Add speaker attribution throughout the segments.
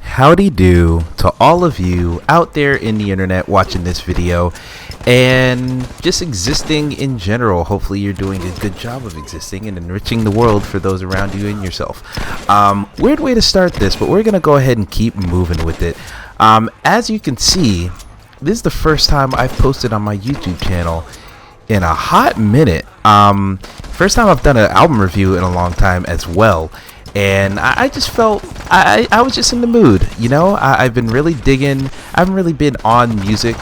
Speaker 1: Howdy do to all of you out there in the internet watching this video and just existing in general. Hopefully you're doing a good job of existing and enriching the world for those around you and yourself. Weird way to start this, but we're gonna go ahead and keep moving with it. As you can see, this is the first time I've posted on my YouTube channel in a hot minute. First time I've done an album review in a long time as well. And I just felt I was just in the mood, you know. I've been really digging. I haven't really been on music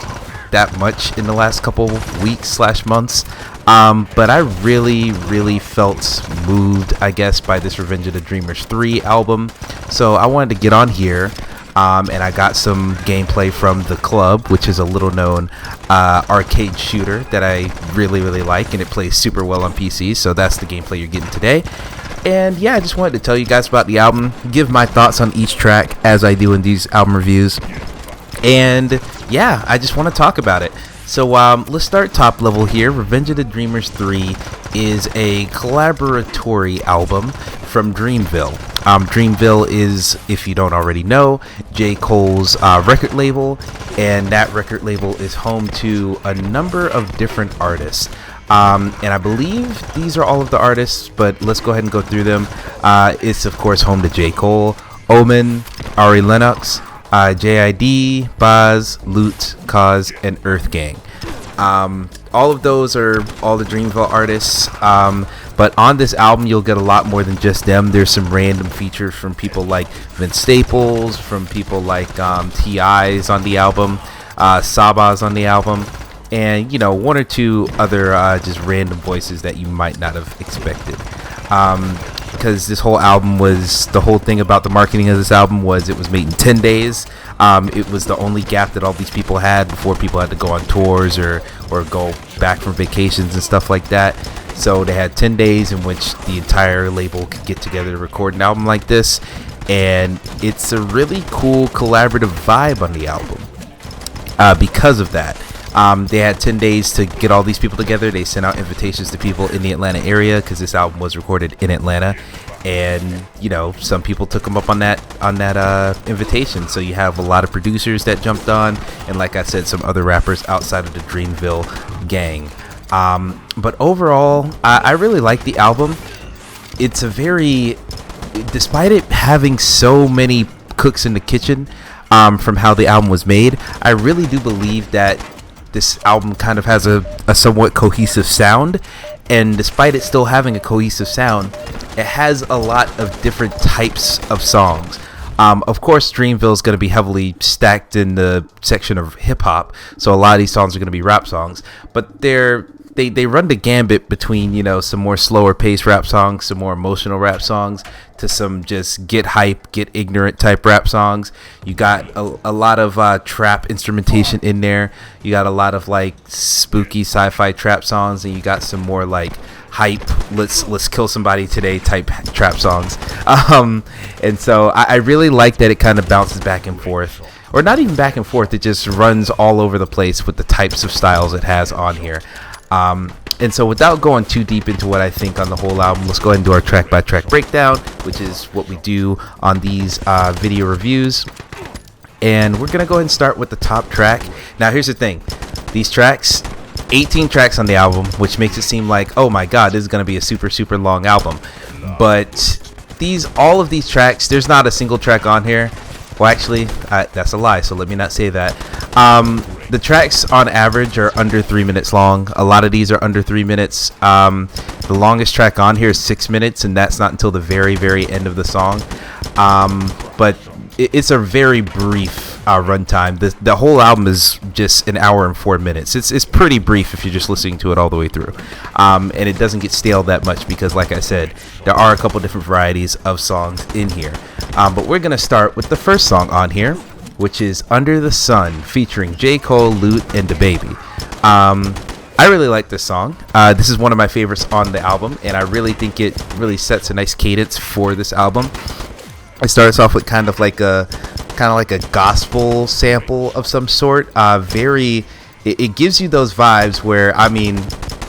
Speaker 1: that much in the last couple weeks / months, but I really felt moved, I guess, by this Revenge of the Dreamers 3 album. So I wanted to get on here, and I got some gameplay from The Club, which is a little known arcade shooter that I really like, and it plays super well on PC. So that's the gameplay you're getting today. And yeah, I just wanted to tell you guys about the album, give my thoughts on each track as I do in these album reviews. And yeah, I just want to talk about it. So let's start top level here. Revenge of the Dreamers 3 is a collaboratory album from Dreamville. Dreamville is, if you don't already know, J. Cole's record label, and that record label is home to a number of different artists. And I believe these are all of the artists, but let's go ahead and go through them. It's of course home to J. Cole, Omen, Ari Lennox, JID, Baz, Loot, Cause, and Earth Gang. All of those are all the Dreamville artists, but on this album you'll get a lot more than just them. There's some random features from people like Vince Staples, from people like T.I.'s on the album, Saba's on the album, and you know, one or two other just random voices that you might not have expected. Because this whole album was, the whole thing about the marketing of this album was it was made in 10 days. It was the only gap that all these people had before people had to go on tours or go back from vacations and stuff like that. So they had 10 days in which the entire label could get together to record an album like this, and it's a really cool collaborative vibe on the album. Because of that, they had 10 days to get all these people together. They sent out invitations to people in the Atlanta area because this album was recorded in Atlanta, and you know, some people took them up on that invitation. So you have a lot of producers that jumped on, and like I said, some other rappers outside of the Dreamville gang. But overall, I really like the album. It's a very, despite it having so many cooks in the kitchen, from how the album was made, I really do believe that this album kind of has a somewhat cohesive sound, and despite it still having a cohesive sound, it has a lot of different types of songs. Of course, Dreamville is going to be heavily stacked in the section of hip-hop, so a lot of these songs are going to be rap songs, but they run the gambit between, you know, some more slower paced rap songs, some more emotional rap songs, to some just get hype, get ignorant type rap songs. You got a lot of trap instrumentation in there. You got a lot of like spooky sci-fi trap songs, and you got some more like hype, let's kill somebody today type trap songs. And so I really like that it kind of bounces back and forth, or not even back and forth, it just runs all over the place with the types of styles it has on here. And so without going too deep into what I think on the whole album, let's go ahead and do our track by track breakdown, which is what we do on these video reviews. And we're gonna go ahead and start with the top track. Now here's the thing, these tracks, 18 tracks on the album, which makes it seem like, oh my god, this is gonna be a super long album. But all of these tracks, there's not a single track on here. Well, actually, that's a lie, so let me not say that. The tracks on average are under 3 minutes long. A lot of these are under 3 minutes. The longest track on here is 6 minutes, and that's not until the very end of the song. But it's a very brief runtime. The whole album is just an hour and 4 minutes. It's pretty brief if you're just listening to it all the way through. And it doesn't get stale that much because, like I said, there are a couple different varieties of songs in here. But we're going to start with the first song on here, which is Under the Sun, featuring J. Cole, Loot, and DaBaby. I really like this song. This is one of my favorites on the album, and I really think it really sets a nice cadence for this album. It starts off with kind of like a gospel sample of some sort. It gives you those vibes where, I mean,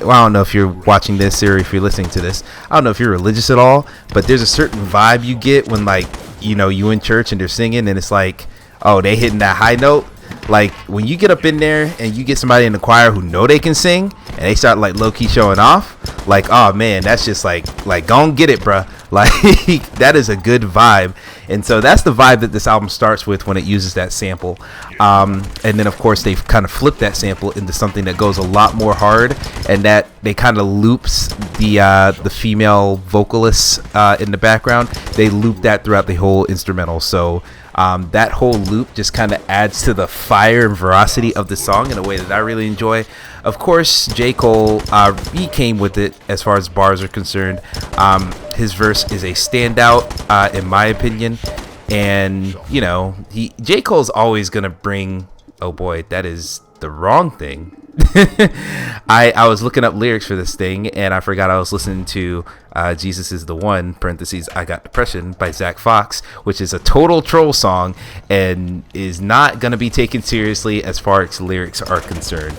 Speaker 1: well, I don't know if you're watching this or if you're listening to this. I don't know if you're religious at all, but there's a certain vibe you get when, like, you know, you in church and they're singing and it's like, oh, they hitting that high note. Like, when you get up in there and you get somebody in the choir who know they can sing and they start, like, low-key showing off, like, oh, man, that's just, like go and get it, bruh. Like, that is a good vibe. And so that's the vibe that this album starts with when it uses that sample. And then, of course, they've kind of flipped that sample into something that goes a lot more hard, and that they kind of loops the female vocalists in the background. They loop that throughout the whole instrumental. So that whole loop just kind of adds to the fire and veracity of the song in a way that I really enjoy. Of course, J. Cole, he came with it as far as bars are concerned. His verse is a standout, in my opinion. And, you know, J. Cole's always going to bring... Oh, boy, that is the wrong thing. I was looking up lyrics for this thing, and I forgot I was listening to Jesus is the One, parentheses, I Got Depression, by Zach Fox, which is a total troll song and is not going to be taken seriously as far as lyrics are concerned.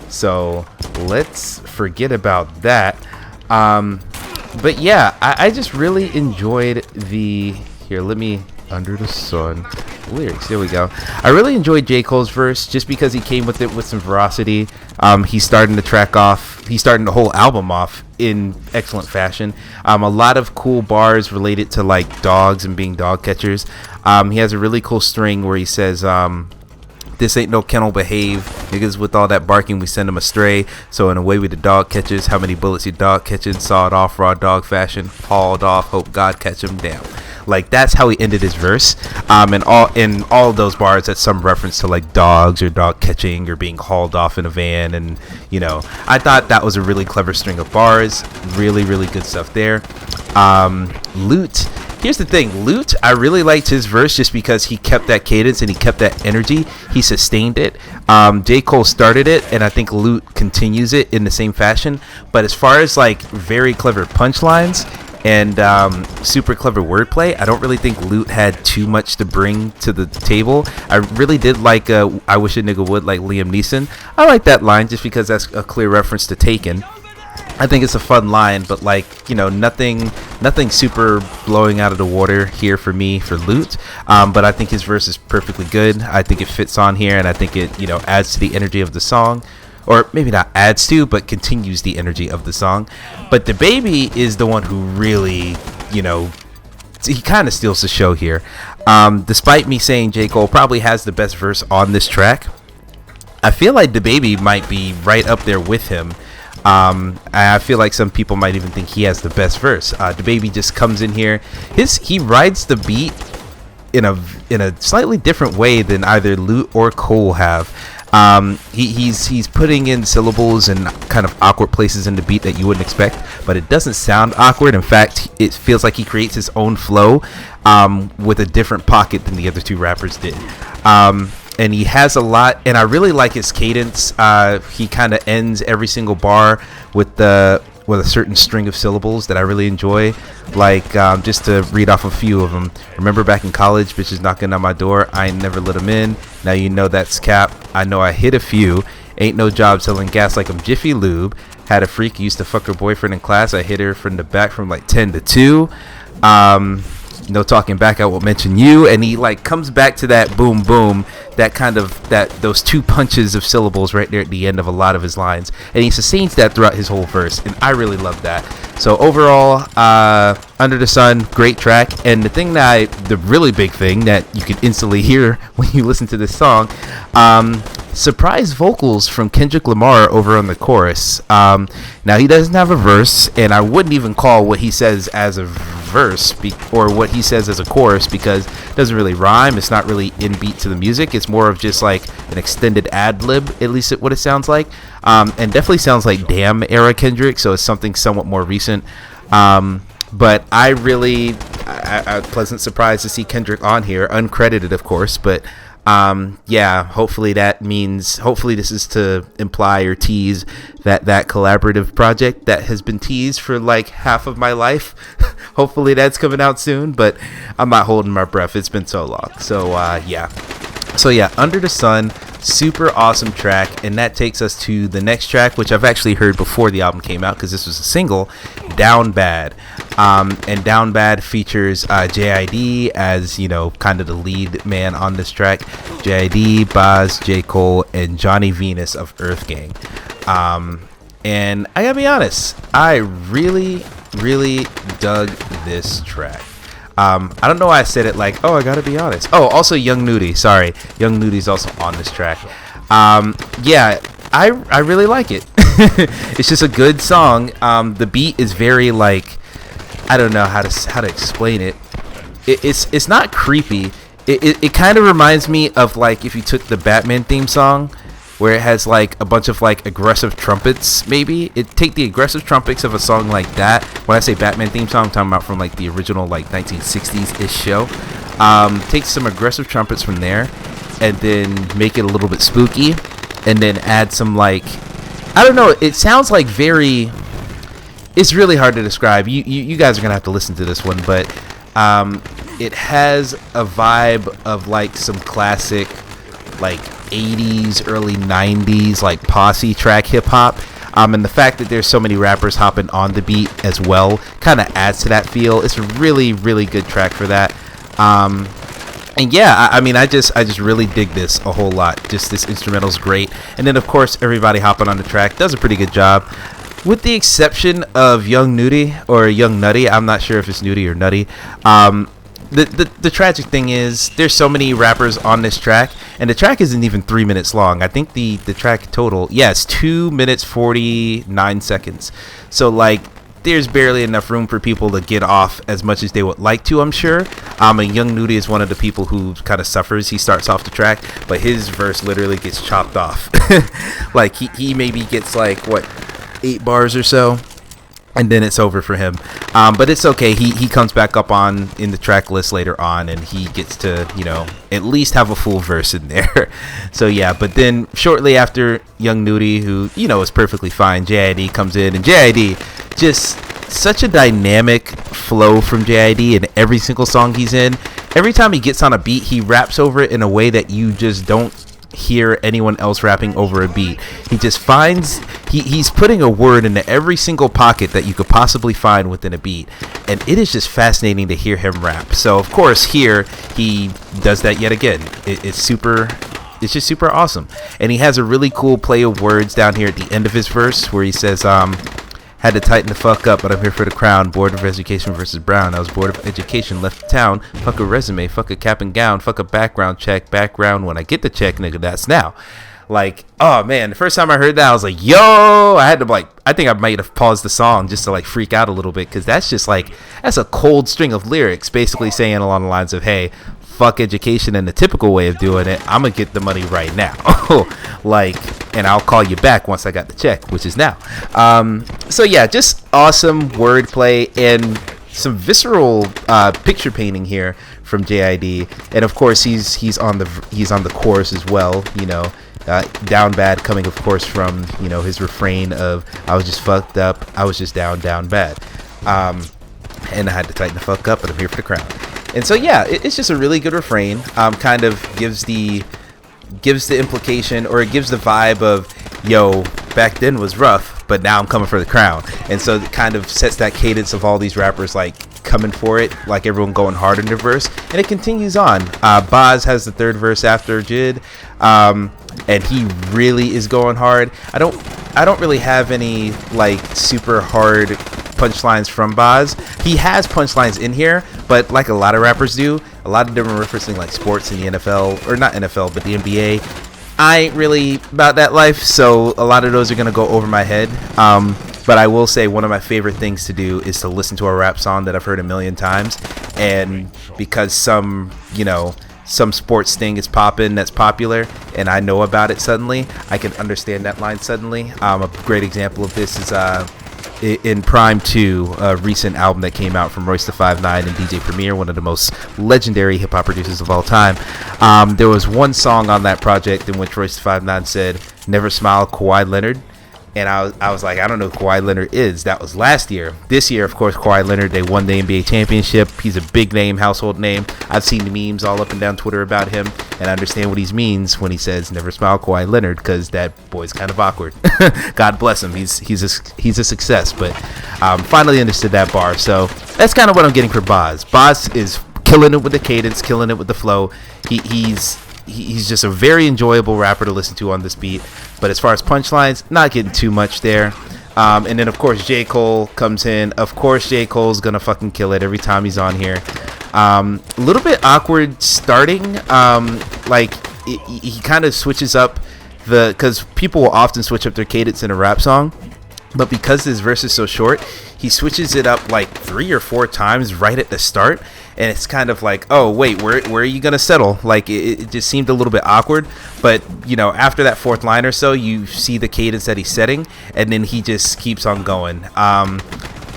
Speaker 1: So let's forget about that. But yeah, I just really enjoyed Under the Sun lyrics. There we go. I really enjoyed J. Cole's verse just because he came with it with some veracity. He's starting the whole album off in excellent fashion. A lot of cool bars related to, like, dogs and being dog catchers. He has a really cool string where he says, this ain't no kennel, behave. Niggas with all that barking, we send them astray. So in a way with the dog catchers, how many bullets your dog catching? Sawed off, raw dog fashion. Hauled off, hope God catch him down. Like, that's how he ended his verse. And in all of those bars, that's some reference to, like, dogs or dog catching or being hauled off in a van. And, you know, I thought that was a really clever string of bars. Really, really good stuff there. Loot. Here's the thing, Lute, I really liked his verse just because he kept that cadence and he kept that energy. He sustained it. J. Cole started it, and I think Lute continues it in the same fashion. But as far as, like, very clever punchlines and super clever wordplay, I don't really think Lute had too much to bring to the table. I really did like I Wish a Nigga Would, like Liam Neeson. I like that line just because that's a clear reference to Taken. I think it's a fun line, but, like, you know, nothing super blowing out of the water here for me for Lute. But I think his verse is perfectly good. I think it fits on here, and I think it, you know, adds to the energy of the song. Or maybe not adds to, but continues the energy of the song. But DaBaby is the one who really, you know, he kind of steals the show here. Despite me saying J. Cole probably has the best verse on this track, I feel like DaBaby might be right up there with him. I feel like some people might even think he has the best verse. DaBaby just comes in here. He rides the beat in a slightly different way than either Lute or Cole have. He's putting in syllables and kind of awkward places in the beat that you wouldn't expect, but it doesn't sound awkward. In fact, it feels like he creates his own flow with a different pocket than the other two rappers did. And he has a lot, and I really like his cadence. He kind of ends every single bar with a certain string of syllables that I really enjoy. Like, just to read off a few of them. Remember back in college, bitches knocking on my door. I ain't never let them in. Now you know that's cap. I know I hit a few. Ain't no job selling gas like I'm Jiffy Lube. Had a freak, used to fuck her boyfriend in class. I hit her from the back from like 10 to 2. No talking back, I will mention you. And he, like, comes back to that boom boom, that kind of those two punches of syllables right there at the end of a lot of his lines, and he sustains that throughout his whole verse, and I really love that. So overall, Under the Sun, great track. And the really big thing that you can instantly hear when you listen to this song, surprise vocals from Kendrick Lamar over on the chorus. Now he doesn't have a verse, and I wouldn't even call what he says as a verse or what he says as a chorus, because it doesn't really rhyme. It's not really in beat to the music. It's more of just like an extended ad lib, at least what it sounds like, and definitely sounds like Damn era Kendrick, so it's something somewhat more recent. But I really a pleasant surprise to see Kendrick on here, uncredited of course, but yeah, hopefully this is to imply or tease that collaborative project that has been teased for like half of my life. Hopefully that's coming out soon, but I'm not holding my breath. It's been so long. So yeah, Under the Sun, Super awesome track, and that takes us to the next track, which I've actually heard before the album came out because this was a single, Down Bad. And Down Bad features JID as, you know, kind of the lead man on this track. JID, Baz, J. Cole, and Johnny Venus of Earth Gang. And I gotta be honest, I really dug this track. I don't know why I said it like, oh, I gotta be honest. Oh, also Young Nudie. Sorry, Young Nudie's also on this track. Yeah, I really like it. It's just a good song. The beat is very like, I don't know how to explain it. It's not creepy. It kind of reminds me of like if you took the Batman theme song, where it has like a bunch of like aggressive trumpets. Maybe it take the aggressive trumpets of a song like that. When I say Batman theme song, I'm talking about from like the original like 1960s ish show. Take some aggressive trumpets from there and then make it a little bit spooky, and then add some like, I don't know, it sounds like very, it's really hard to describe. You guys are gonna have to listen to this one, but it has a vibe of like some classic like 80s, early 90s like posse track hip hop, and the fact that there's so many rappers hopping on the beat as well kind of adds to that feel. It's a really good track for that. And yeah, I mean, I just really dig this a whole lot. Just this instrumental's great, and then of course everybody hopping on the track does a pretty good job, with the exception of Young Nudie or Young Nutty. I'm not sure if it's Nudie or Nutty. The tragic thing is there's so many rappers on this track, and the track isn't even 3 minutes long. I think the track total, it's 2 minutes 49 seconds. So like there's barely enough room for people to get off as much as they would like to, I'm sure. And Young Nudie is one of the people who kind of suffers. He starts off the track, but his verse literally gets chopped off. Like he maybe gets like 8 bars or so, and then it's over for him. But it's okay. He comes back up in the track list later on, and he gets to, you know, at least have a full verse in there. So yeah, but then shortly after Young Nudie, who, you know, is perfectly fine, JID comes in, and JID, just such a dynamic flow from JID in every single song he's in. Every time he gets on a beat, he raps over it in a way that you just don't hear anyone else rapping over a beat. He just finds he's putting a word into every single pocket that you could possibly find within a beat, and it is just fascinating to hear him rap. So of course here he does that yet again. It's just super awesome, and he has a really cool play of words down here at the end of his verse where he says had to tighten the fuck up, but I'm here for the crown. Board of Education versus Brown. I was bored of education, left town. Fuck a resume, fuck a cap and gown, fuck a background check. Background when I get the check, nigga, that's now. Like, oh man, the first time I heard that, I was like, yo, I had to like, I think I might have paused the song just to like freak out a little bit, because that's just like, that's a cold string of lyrics basically saying along the lines of, hey, fuck education in the typical way of doing it. I'm gonna get the money right now. Like, and I'll call you back once I got the check, which is now. So yeah, just awesome wordplay and some visceral picture painting here from JID, and of course he's on the chorus as well. You know, Down Bad coming of course from, you know, his refrain of I was just fucked up, I was just down bad, and I had to tighten the fuck up, but I'm here for the crown. And so yeah, it's just a really good refrain. Kind of gives the implication, or it gives the vibe of, yo, back then was rough, but now I'm coming for the crown. And so it kind of sets that cadence of all these rappers like coming for it, like everyone going hard in their verse, and it continues on. Baz has the third verse after Jid, and he really is going hard. I don't really have any like super hard punchlines from Baz. He has punchlines in here, but like a lot of rappers do, a lot of them are referencing like sports in the NFL, or not NFL, but the NBA. I ain't really about that life, so a lot of those are gonna go over my head. But I will say one of my favorite things to do is to listen to a rap song that I've heard a million times, and because some sports thing is popping that's popular and I know about it suddenly, I can understand that line suddenly. A great example of this is in Prime 2, a recent album that came out from Royce da 5'9" and DJ Premier, one of the most legendary hip-hop producers of all time. There was one song on that project in which Royce da 5'9" said, "Never smile, Kawhi Leonard." And I was like, I don't know who Kawhi Leonard is. That was last year. This year, of course, Kawhi Leonard, they won the NBA championship. He's a big name, household name. I've seen the memes all up and down Twitter about him, and I understand what he means when he says never smile Kawhi Leonard, because that boy's kind of awkward. God bless him. He's a success, but finally understood that bar. So that's kind of what I'm getting for Boz. Boz is killing it with the cadence, killing it with the flow. He's just a very enjoyable rapper to listen to on this beat. But as far as punchlines, not getting too much there. And then, of course, J. Cole comes in. Of course, J. Cole's going to fucking kill it every time he's on here. A little bit awkward starting. He kind of switches up because people will often switch up their cadence in a rap song. But because his verse is so short, he switches it up like 3 or 4 times right at the start. And it's kind of like, oh, wait, where are you going to settle? Like, it just seemed a little bit awkward. But, after that 4th line or so, you see the cadence that he's setting. And then he just keeps on going.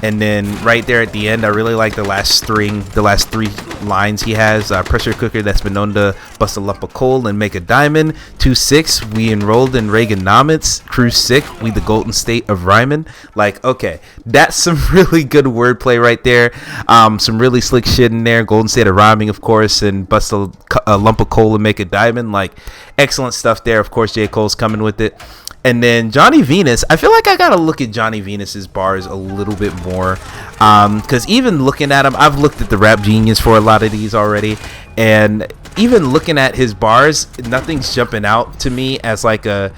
Speaker 1: And then right there at the end, I really like the last 3 lines he has. Pressure cooker that's been known to bust a lump of coal and make a diamond. 2-6, we enrolled in Reaganomics. Crew sick, we the Golden State of rhyming. Like, okay, that's some really good wordplay right there. Some really slick shit in there. Golden State of rhyming, of course, and bust a lump of coal and make a diamond. Like, excellent stuff there. Of course, J. Cole's coming with it. And then Johnny Venus, I feel like I gotta look at Johnny Venus's bars a little bit more, because even looking at him, I've looked at the Rap Genius for a lot of these already, and even looking at his bars, nothing's jumping out to me as like a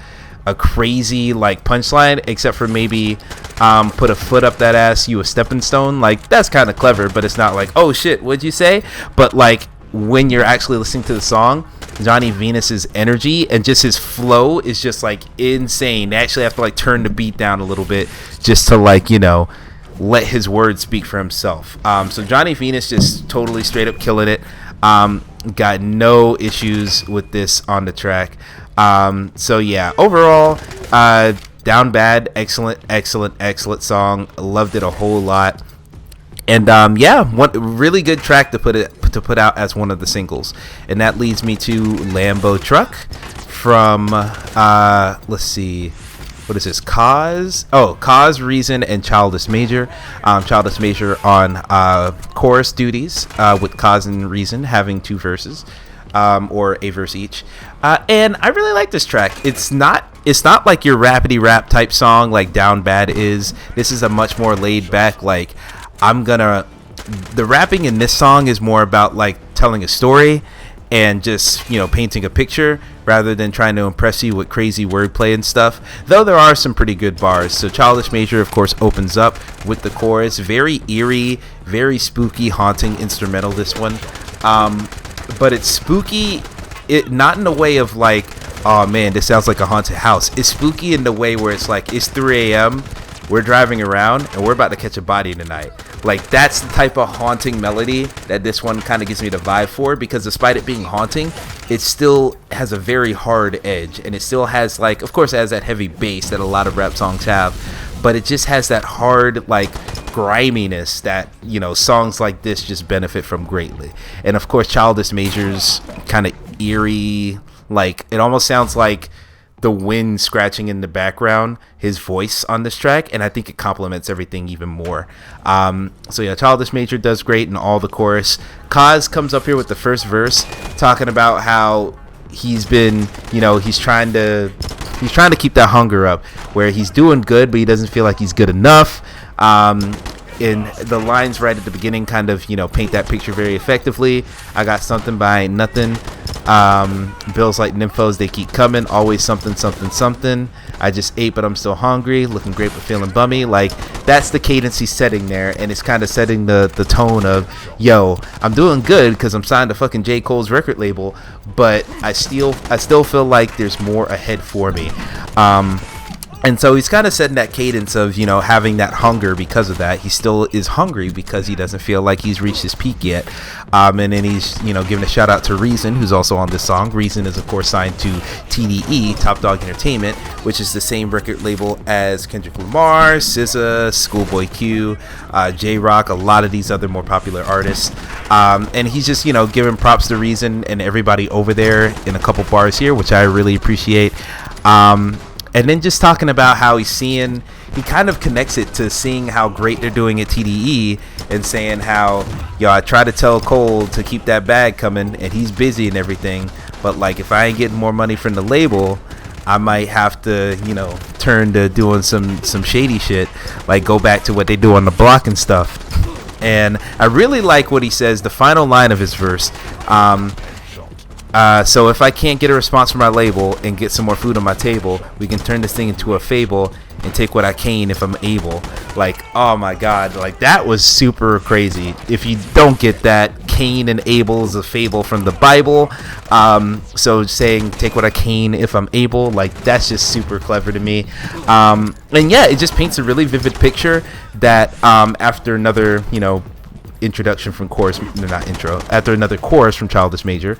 Speaker 1: crazy like punchline, except for maybe put a foot up that ass, you a stepping stone. Like, that's kind of clever, but it's not like, oh shit, what'd you say? But like, when you're actually listening to the song, Johnny Venus's energy and just his flow is just like insane. They actually have to like turn the beat down a little bit just to like, let his words speak for himself. So Johnny Venus just totally straight up killing it. Got no issues with this on the track. So yeah, overall, Down Bad, excellent song. Loved it a whole lot. And one really good track to put out as one of the singles, and that leads me to Lambo Truck from let's see, what is this? Cause, Reason, and Childish Major. Childish Major on chorus duties, with Cause and Reason having 2 verses, or a verse each. And I really like this track. It's not like your rapidy rap type song like Down Bad is. This is a much more laid back, like, the rapping in this song is more about like telling a story and just, painting a picture rather than trying to impress you with crazy wordplay and stuff, though there are some pretty good bars. So Childish Major, of course, opens up with the chorus. Very eerie, very spooky, haunting instrumental, this one. But it's spooky, not in the way of like, oh man, this sounds like a haunted house. It's spooky in the way where it's like, it's 3 a.m., we're driving around and we're about to catch a body tonight. Like, that's the type of haunting melody that this one kind of gives me the vibe for, because despite it being haunting, it still has a very hard edge, and it still has, like, of course it has that heavy bass that a lot of rap songs have, but it just has that hard, like, griminess that, songs like this just benefit from greatly. And of course, Childish Major's kind of eerie, like, it almost sounds like the wind scratching in the background, his voice on this track, and I think it complements everything even more. So yeah, Childish Major does great in all the chorus. Kaz comes up here with the first verse, talking about how he's been, he's trying to keep that hunger up, where he's doing good, but he doesn't feel like he's good enough. And the lines right at the beginning kind of, paint that picture very effectively. I got something by nothing. Bills like nymphos, they keep coming. Always something. I just ate, but I'm still hungry. Looking great, but feeling bummy. Like, that's the cadence he's setting there, and it's kind of setting the tone of, yo, I'm doing good because I'm signed to fucking J. Cole's record label, but I still feel like there's more ahead for me. And so he's kind of setting that cadence of, having that hunger because of that. He still is hungry because he doesn't feel like he's reached his peak yet. And then he's, giving a shout out to Reason, who's also on this song. Reason is, of course, signed to TDE, Top Dog Entertainment, which is the same record label as Kendrick Lamar, SZA, Schoolboy Q, J-Rock, a lot of these other more popular artists. And he's just, giving props to Reason and everybody over there in a couple bars here, which I really appreciate. And then just talking about how he kind of connects it to seeing how great they're doing at TDE and saying how, I try to tell Cole to keep that bag coming and he's busy and everything. But like, if I ain't getting more money from the label, I might have to, turn to doing some shady shit, like go back to what they do on the block and stuff. And I really like what he says, the final line of his verse. So if I can't get a response from my label and get some more food on my table, we can turn this thing into a fable and take what I can if I'm able. Like, oh my God, like that was super crazy. If you don't get that, Cain and Abel is a fable from the Bible. So saying take what I can if I'm able, like that's just super clever to me. And yeah, it just paints a really vivid picture that after another, introduction from chorus, not intro, after another chorus from Childish Major,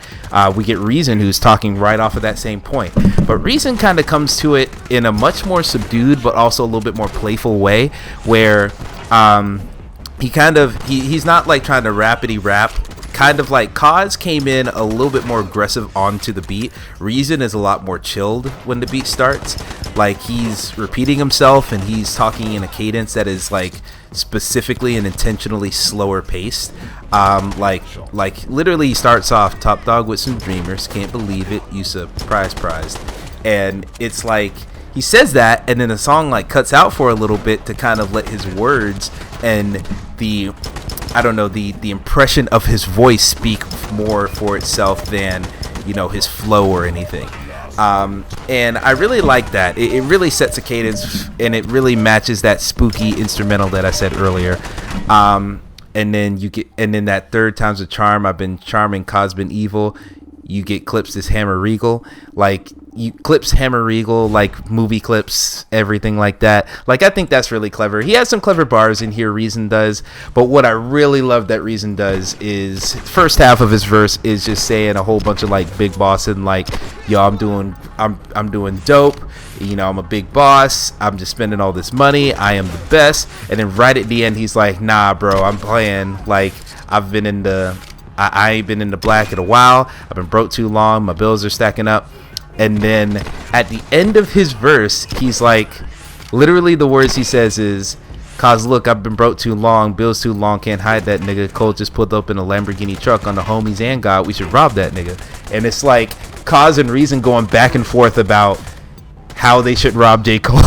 Speaker 1: we get Reason, who's talking right off of that same point. But Reason kind of comes to it in a much more subdued but also a little bit more playful way, where he's not like trying to rapidy rap. Kind of like Cause came in a little bit more aggressive onto the beat. Reason is a lot more chilled when the beat starts. Like he's repeating himself and he's talking in a cadence that is like specifically and intentionally slower paced. Like literally he starts off top dog with some dreamers, can't believe it, you surprised. And it's like he says that, and then the song like cuts out for a little bit to kind of let his words and the impression of his voice speak more for itself than, his flow or anything. And I really like that. It really sets a cadence, and it really matches that spooky instrumental that I said earlier. And then that third time's a charm. I've been charming, Cause been evil. You get clips this Hammer Regal, like you clips Hammer Regal, like movie clips, everything like that. Like I think that's really clever. He has some clever bars in here, Reason does. But what I really love that Reason does is first half of his verse is just saying a whole bunch of like big boss and like, I'm doing dope. I'm a big boss. I'm just spending all this money. I am the best. And then right at the end, he's like, nah, bro, I'm playing. Like I ain't been in the black in a while. I've been broke too long. My bills are stacking up. And then at the end of his verse, he's like, literally the words he says is, Cause look, I've been broke too long. Bills too long. Can't hide that nigga. Cole just pulled up in a Lamborghini truck on the homies and God. We should rob that nigga. And it's like Cause and Reason going back and forth about how they should rob J. Cole,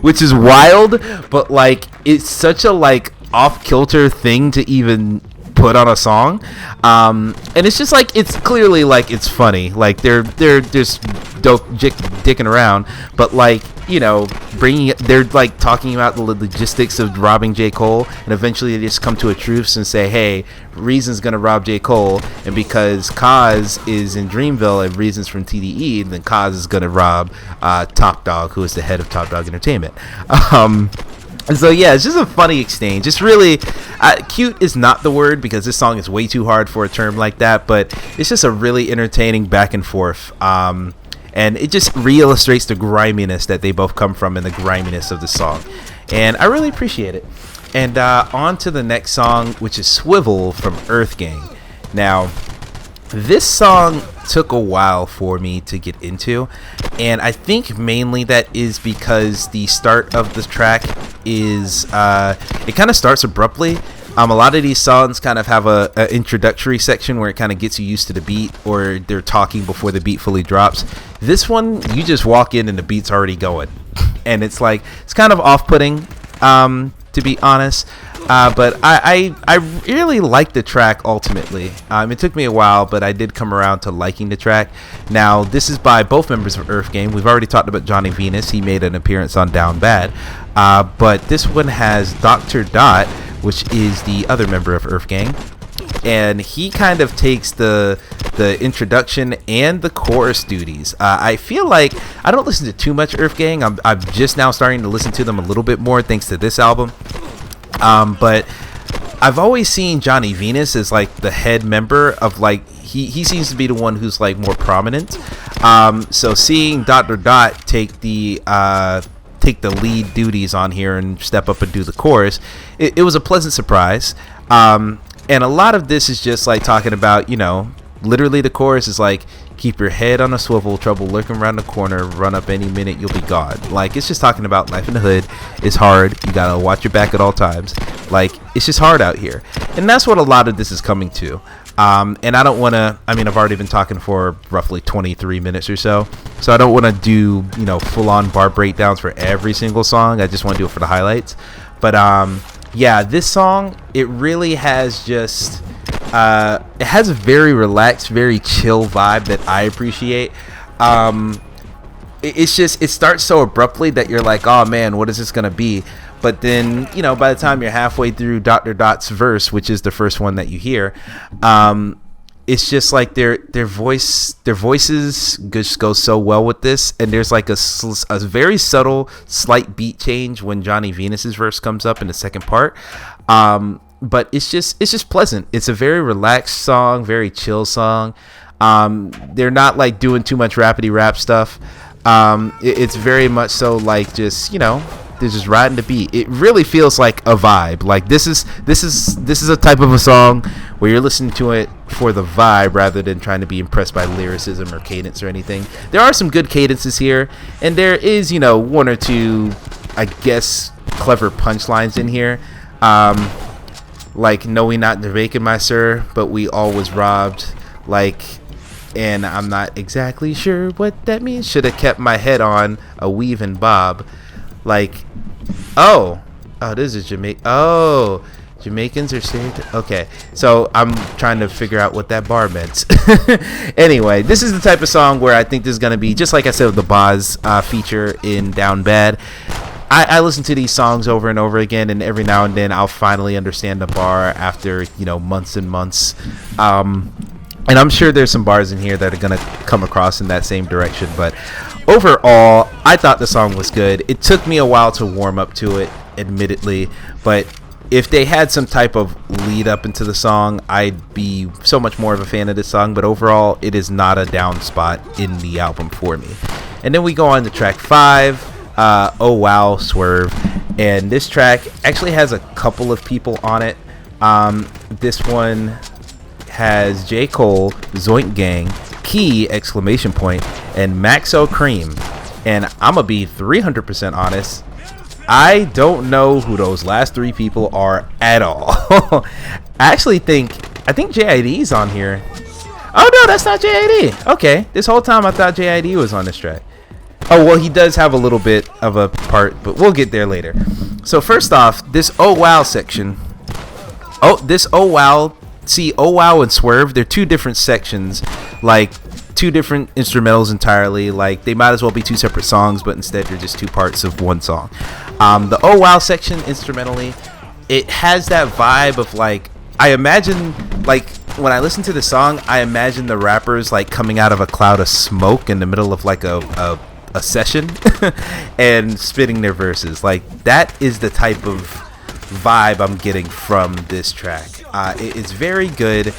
Speaker 1: which is wild. But like, it's such a like off-kilter thing to even put on a song, and it's just like, it's clearly like it's funny, like they're just dicking around, but like, they're like talking about the logistics of robbing J. Cole, and eventually they just come to a truce and say, hey, Reason's gonna rob J. Cole, and because Cause is in Dreamville and Reason's from TDE, then Cause is gonna rob Top Dog, who is the head of Top Dog Entertainment. So yeah, it's just a funny exchange. It's really cute is not the word, because this song is way too hard for a term like that, but it's just a really entertaining back and forth, and it just re-illustrates the griminess that they both come from and the griminess of the song, and I really appreciate it. And on to the next song, which is Swivel from Earth Gang. Now this song took a while for me to get into, and I think mainly that is because the start of the track is it kind of starts abruptly. A lot of these songs kind of have a introductory section where it kind of gets you used to the beat, or they're talking before the beat fully drops. This one, you just walk in and the beat's already going, and it's like, it's kind of off-putting, to be honest. But I really like the track ultimately. It took me a while, but I did come around to liking the track. Now, this is by both members of Earth Gang. We've already talked about Johnny Venus. He made an appearance on Down Bad. But this one has Dr. Dot, which is the other member of Earth Gang. And he kind of takes the introduction and the chorus duties. I feel like I don't listen to too much Earth Gang. I'm just now starting to listen to them a little bit more thanks to this album. But I've always seen Johnny Venus as like the head member of like, he seems to be the one who's like more prominent. So seeing Dr. Dot take the lead duties on here and step up and do the chorus, it was a pleasant surprise. And a lot of this is just like talking about, literally the chorus is like, keep your head on a swivel, trouble lurking around the corner, run up any minute, you'll be gone. Like, it's just talking about life in the hood. It's hard. You gotta watch your back at all times. Like, it's just hard out here. And that's what a lot of this is coming to. And I don't want to, I mean, I've already been talking for roughly 23 minutes or so. So I don't want to do, you know, full on bar breakdowns for every single song. I just want to do it for the highlights. But, yeah, this song, it really has just, it has a very relaxed, very chill vibe that I appreciate. It's just, it starts so abruptly that you're like, oh man, what is this going to be? But then, you know, by the time you're halfway through Dr. Dot's verse, which is the first one that you hear, it's just like their voices just go so well with this. And there's like a very subtle, slight beat change when Johnny Venus's verse comes up in the second part. But it's just pleasant. It's a very relaxed song, very chill song. They're not like doing too much rapidy rap stuff. It's very much so like just, you know, they're just riding the beat. It really feels like a vibe. Like this is a type of a song where you're listening to it for the vibe rather than trying to be impressed by lyricism or cadence or anything. There are some good cadences here, and there is, you know, one or two, I guess, clever punchlines in here. Like, no, we not vacant, my sir, but we all was robbed. Like, and I'm not exactly sure what that means. Should have kept my head on a weave and bob. Like, oh, this is Jamaica. Oh, Jamaicans are saved. Okay, so I'm trying to figure out what that bar meant. Anyway, this is the type of song where I think this is going to be, just like I said with the Boz feature in Down Bad. I listen to these songs over and over again, and every now and then I'll finally understand the bar after, you know, months and months. And I'm sure there's some bars in here that are going to come across in that same direction. But overall, I thought the song was good. It took me a while to warm up to it, admittedly. But if they had some type of lead up into the song, I'd be so much more of a fan of this song. But overall, it is not a down spot in the album for me. And then we go on to track 5. Oh Wow, Swerve. And this track actually has a couple of people on it. This one has J. Cole, Zoink Gang, Key, exclamation point, and Maxo Cream. And I'm gonna be 300% honest, I don't know who those last three people are at all. I think JID's on here. Oh no, that's not JID. Okay, this whole time I thought JID was on this track. Oh, well, he does have a little bit of a part, but we'll get there later. So first off, this Oh Wow section. See, Oh Wow and Swerve, they're two different sections, like two different instrumentals entirely. Like, they might as well be two separate songs, but instead they're just two parts of one song. The Oh Wow section, instrumentally, it has that vibe of, like, I imagine, like, when I listen to the song, I imagine the rappers, like, coming out of a cloud of smoke in the middle of, like, a session and spitting their verses. Like, that is the type of vibe I'm getting from this track. It's very good.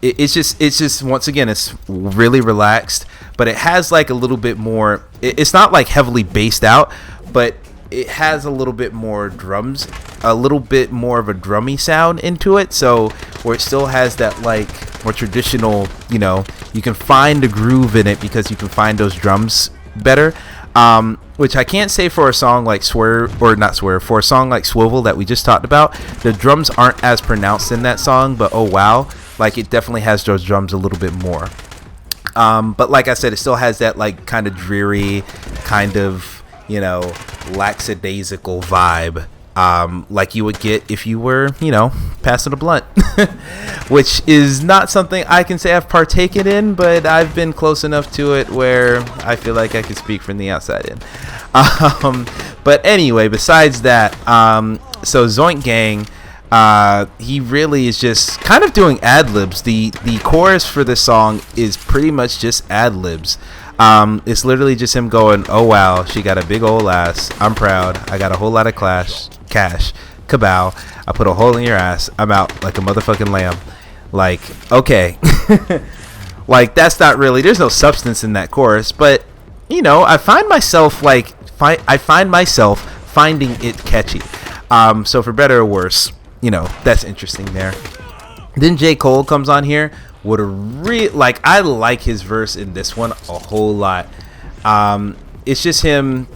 Speaker 1: It's just once again, it's really relaxed, but it has like a little bit more. It's not like heavily bassed out, but it has a little bit more drums, a little bit more of a drummy sound into it. So where it still has that like more traditional, you know, you can find the groove in it because you can find those drums better. Which I can't say for a song like Swerve, or not Swerve, for a song like Swivel that we just talked about. The drums aren't as pronounced in that song, but Oh Wow, like it definitely has those drums a little bit more. But like I said, it still has that like kind of dreary, kind of, you know, lackadaisical vibe, like you would get if you were, you know, passing a blunt, which is not something I can say I've partaken in, but I've been close enough to it where I feel like I can speak from the outside in. But anyway, besides that, so Zoink Gang, he really is just kind of doing ad-libs. The chorus for this song is pretty much just ad-libs. It's literally just him going, oh wow, she got a big old ass, I'm proud, I got a whole lot of cash, kabow, I put a hole in your ass, I'm out like a motherfucking lamb. Like, okay. Like, that's not really, there's no substance in that chorus, but you know, I find myself finding it catchy. So for better or worse, you know, that's interesting there. Then J. Cole comes on here would like, I like his verse in this one a whole lot. It's just him,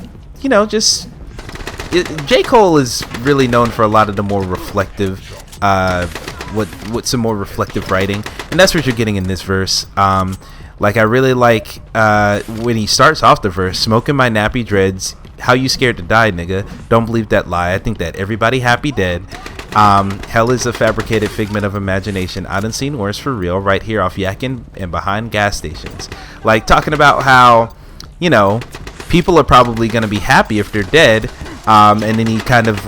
Speaker 1: J. Cole is really known for a lot of the more reflective, what some more reflective writing, and that's what you're getting in this verse. Like, I really like when he starts off the verse, smoking my nappy dreads. How you scared to die, nigga? Don't believe that lie. I think that everybody happy dead. Hell is a fabricated figment of imagination. I done seen worse for real. Right here off Yakin and behind gas stations. Like, talking about how, people are probably gonna be happy if they're dead. And then he kind of,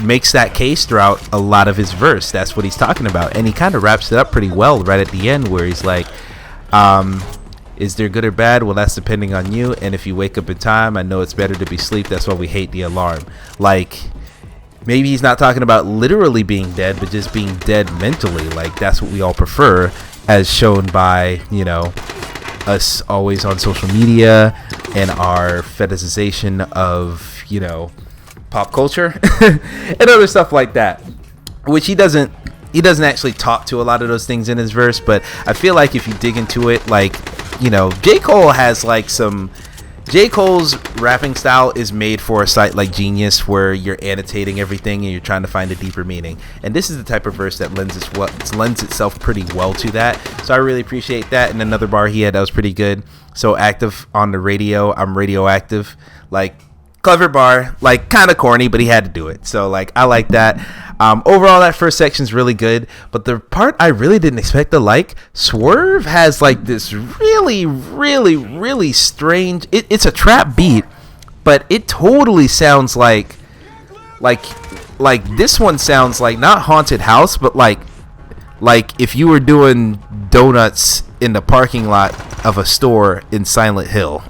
Speaker 1: makes that case throughout a lot of his verse. That's what he's talking about, and he kind of wraps it up pretty well right at the end, where he's like, is there good or bad? Well, that's depending on you, and if you wake up in time, I know it's better to be asleep. That's why we hate the alarm. Like, maybe he's not talking about literally being dead, but just being dead mentally. Like, that's what we all prefer, as shown by, us always on social media and our fetishization of, pop culture and other stuff like that, which he doesn't actually talk to a lot of those things in his verse. But I feel like if you dig into it, like, J. Cole has like J. Cole's rapping style is made for a site like Genius, where you're annotating everything and you're trying to find a deeper meaning. And this is the type of verse that lends itself pretty well to that. So I really appreciate that. And another bar he had that was pretty good. So active on the radio, I'm radioactive. Like, clever bar, like kind of corny, but he had to do it. So like, I like that. Overall, that first section's really good, but the part I really didn't expect to like, Swerve has like this really, really, really strange. It's a trap beat, but it totally sounds like this one sounds like not haunted house, but like if you were doing donuts in the parking lot of a store in Silent Hill.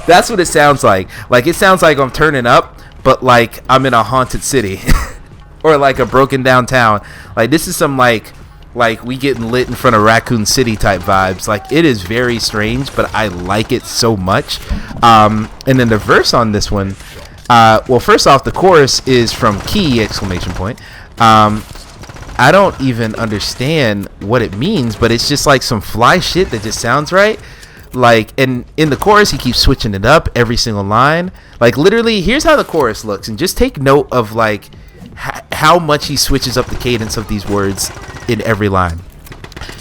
Speaker 1: That's what it sounds like. Like, it sounds like I'm turning up, but like I'm in a haunted city or like a broken downtown. Like, this is some like we getting lit in front of Raccoon City type vibes. Like, it is very strange, but I like it so much. And then the verse on this one, well, first off, the chorus is from Key ! I don't even understand what it means, but it's just like some fly shit that just sounds right. Like, and in the chorus, he keeps switching it up every single line. Like, literally, here's how the chorus looks, and just take note of like how much he switches up the cadence of these words in every line.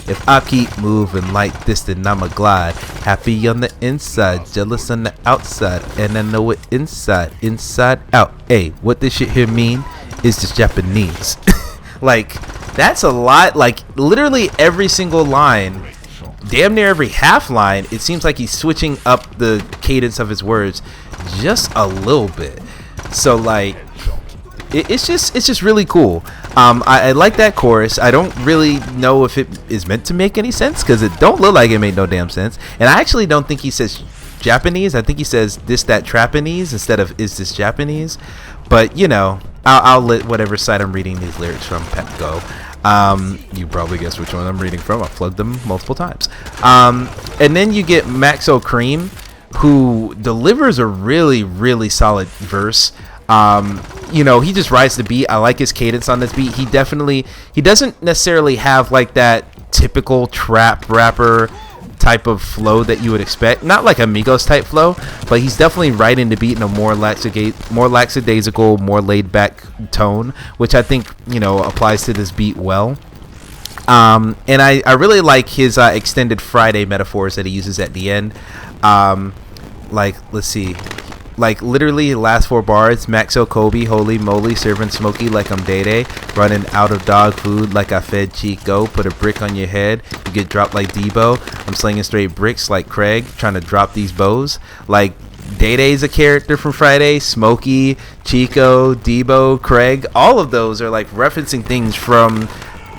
Speaker 1: If I keep moving like this, then I'ma glide. Happy on the inside, jealous on the outside, and I know it inside out. Hey, what this shit here mean is just Japanese. Like, that's a lot. Like, literally every single line, damn near every half line, it seems like he's switching up the cadence of his words just a little bit. So like, it's just really cool. I like that chorus. I don't really know if it is meant to make any sense, because it don't look like it made no damn sense. And I actually don't think he says Japanese. I think he says this, that, Trapanese instead of is this Japanese. But I'll let whatever site I'm reading these lyrics from go. You probably guess which one I'm reading from. I've plugged them multiple times. And then you get Maxo Cream, who delivers a really, really solid verse. He just rides the beat. I like his cadence on this beat. He doesn't necessarily have like that typical trap rapper type of flow that you would expect. Not like Amigos type flow, but he's definitely riding the beat in a more lackadaisical, more laid back tone, which I think applies to this beat well. And I really like his extended Friday metaphors that he uses at the end. Like, let's see. Like, literally, last 4 bars, Maxo Kobe, holy moly, serving smoky like I'm Day-Day, running out of dog food like I fed Chico, put a brick on your head, you get dropped like Debo, I'm slinging straight bricks like Craig, trying to drop these bows. Like, Day-Day's a character from Friday, Smokey, Chico, Debo, Craig, all of those are like referencing things from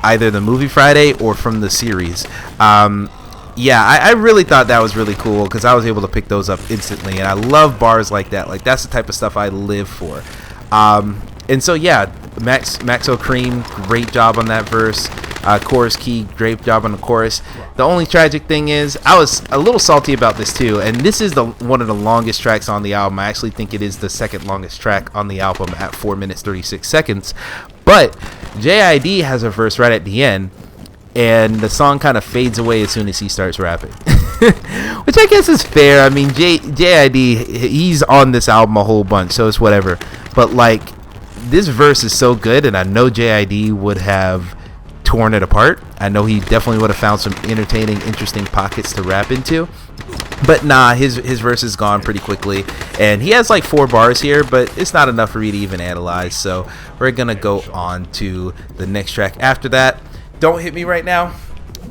Speaker 1: either the movie Friday or from the series. Yeah, I really thought that was really cool, because I was able to pick those up instantly, and I love bars like that. Like, that's the type of stuff I live for. And so, yeah, Maxo Cream, great job on that verse. Chorus Key, great job on the chorus. The only tragic thing is, I was a little salty about this too, and this is one of the longest tracks on the album. I actually think it is the second longest track on the album at 4 minutes 36 seconds. But JID has a verse right at the end, and the song kind of fades away as soon as he starts rapping. Which I guess is fair. I mean, JID, he's on this album a whole bunch, so it's whatever. But like, this verse is so good, and I know JID would have torn it apart. I know he definitely would have found some entertaining, interesting pockets to rap into. But nah, his verse is gone pretty quickly, and he has like 4 bars here, but it's not enough for me to even analyze. So we're gonna go on to the next track after that. Don't Hit Me Right Now.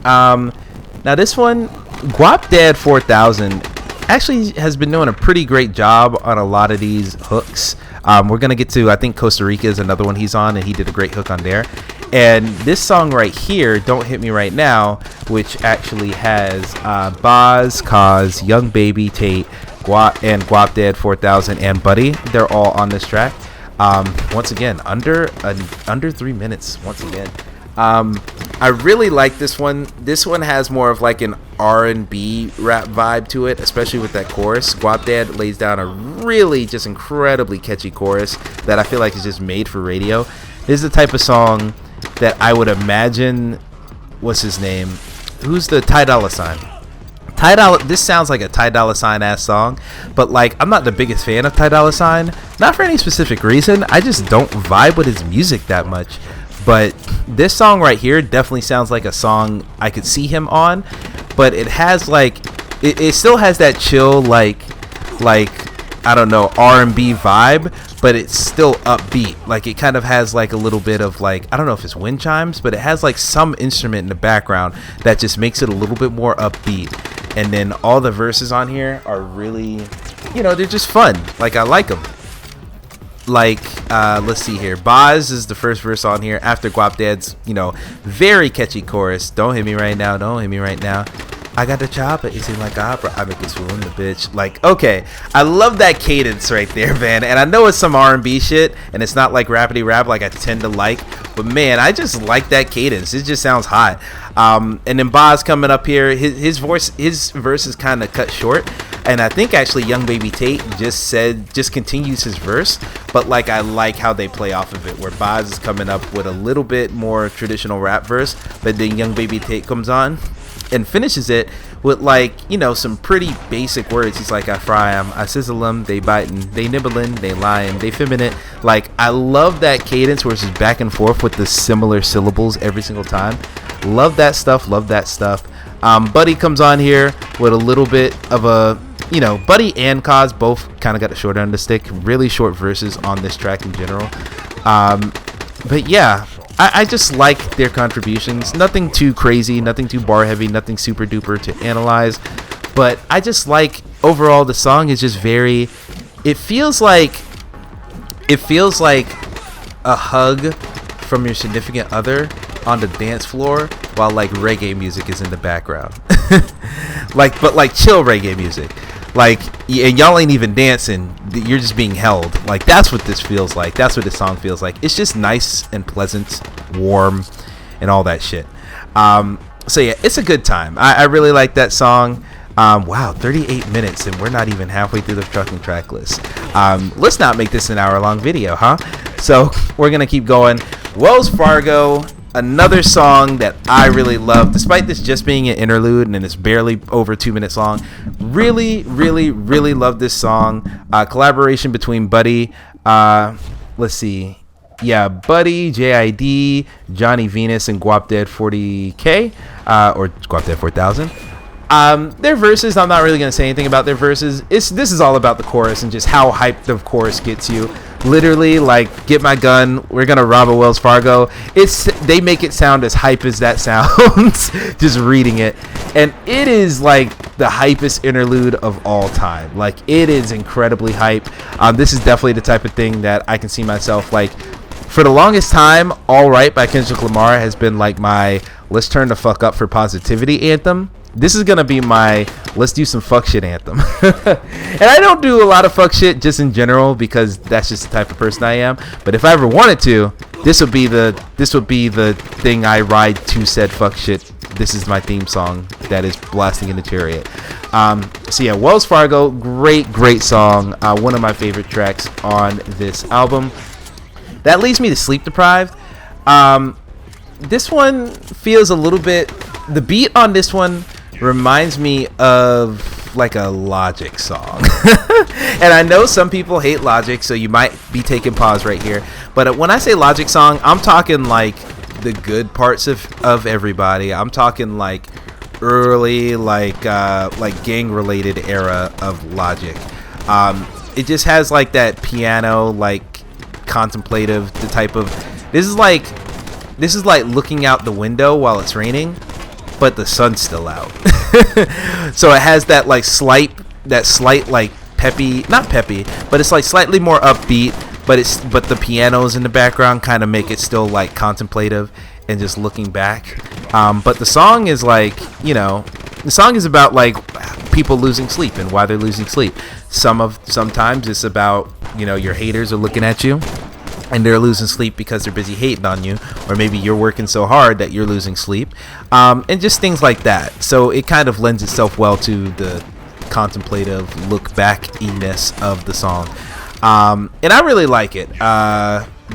Speaker 1: Now this one, Guap Dad 4000 actually has been doing a pretty great job on a lot of these hooks. We're gonna get to, I think Costa Rica is another one he's on, and he did a great hook on there. And this song right here, Don't Hit Me Right Now, which actually has Boz, Cause, Young Baby, Tate, Guap Dad 4000, and Buddy. They're all on this track. Once again, under 3 minutes. Once again, I really like this one. This one has more of like an R&B rap vibe to it, especially with that chorus. Guap Dad lays down a really just incredibly catchy chorus that I feel like is just made for radio. This is the type of song that I would imagine, what's his name? Who's the Ty Dolla Sign? This sounds like a Ty Dolla Sign ass song, but like, I'm not the biggest fan of Ty Dolla Sign. Not for any specific reason. I just don't vibe with his music that much. But this song right here definitely sounds like a song I could see him on, but it has like, it still has that chill like I don't know, R&B vibe, but it's still upbeat. Like, it kind of has like a little bit of like, I don't know if it's wind chimes, but it has like some instrument in the background that just makes it a little bit more upbeat. And then all the verses on here are really, you know, they're just fun. Like, I like them. Like, let's see here. Boz is the first verse on here after Guap Dad's, you know, very catchy chorus. Don't hit me right now, don't hit me right now. I got the chopper, it seems like opera. I make this fool in the bitch. Like, okay, I love that cadence right there, man. And I know it's some R&B shit, and it's not like rapidy rap like I tend to like. But man, I just like that cadence. It just sounds hot. And then Boz coming up here, his verse is kind of cut short. And I think actually Young Baby Tate just continues his verse, but like, I like how they play off of it, where Boz is coming up with a little bit more traditional rap verse, but then Young Baby Tate comes on and finishes it with like, you know, some pretty basic words. He's like, I fry 'em, I sizzle 'em, they biting, they nibbling, they lying, they feminine. Like, I love that cadence where it's just back and forth with the similar syllables every single time. Love that stuff. Buddy comes on here with a little bit of a, you know, Buddy and Cause both kind of got the short end of the stick. Really short verses on this track in general. But yeah, I just like their contributions. Nothing too crazy, nothing too bar heavy, nothing super duper to analyze. But I just like, overall, the song is just very, it feels like a hug from your significant other on the dance floor while like reggae music is in the background. but like chill reggae music. Like, and y'all ain't even dancing, you're just being held. Like, that's what this feels like. That's what this song feels like. It's just nice and pleasant, warm, and all that shit. So yeah, it's a good time. I really like that song. Wow, 38 minutes, and we're not even halfway through the trucking track list. Let's not make this an hour-long video, huh? So we're gonna keep going. Wells Fargo, another song that I really love, despite this just being an interlude and it's barely over 2 minutes long. Really love this song. Collaboration between Buddy, let's see, yeah, Buddy, JID, Johnny Venus, and Guap Dad 40K, or Guap Dad 4000. Their verses, I'm not really going to say anything about their verses. This is all about the chorus and just how hyped the chorus gets you. Literally, like, get my gun, we're going to rob a Wells Fargo. They make it sound as hype as that sounds, just reading it. And it is, like, the hypest interlude of all time. Like, it is incredibly hype. This is definitely the type of thing that I can see myself, like, for the longest time, All Right by Kendrick Lamar has been, like, my let's turn the fuck up for positivity anthem. This is gonna be my let's do some fuck shit anthem. And I don't do a lot of fuck shit just in general because that's just the type of person I am. But if I ever wanted to, this would be the thing I ride to said fuck shit. This is my theme song that is blasting in the chariot. So yeah, Wells Fargo, great song. One of my favorite tracks on this album. That leads me to Sleep Deprived. this one feels a little bit, the beat on this one reminds me of like a Logic song. And I know some people hate Logic, so you might be taking pause right here. But when I say Logic song, I'm talking like the good parts of Everybody. I'm talking like early like gang related era of Logic. It just has like that piano, like contemplative, the type of, this is like looking out the window while it's raining, but the sun's still out. So it has that slight like peppy, not peppy, but it's like slightly more upbeat, but the pianos in the background kind of make it still like contemplative and just looking back. But the song is like, the song is about like people losing sleep and why they're losing sleep. Sometimes it's about, your haters are looking at you and they're losing sleep because they're busy hating on you, or maybe you're working so hard that you're losing sleep, and just things like that. So it kind of lends itself well to the contemplative look back-iness of the song, and I really like it.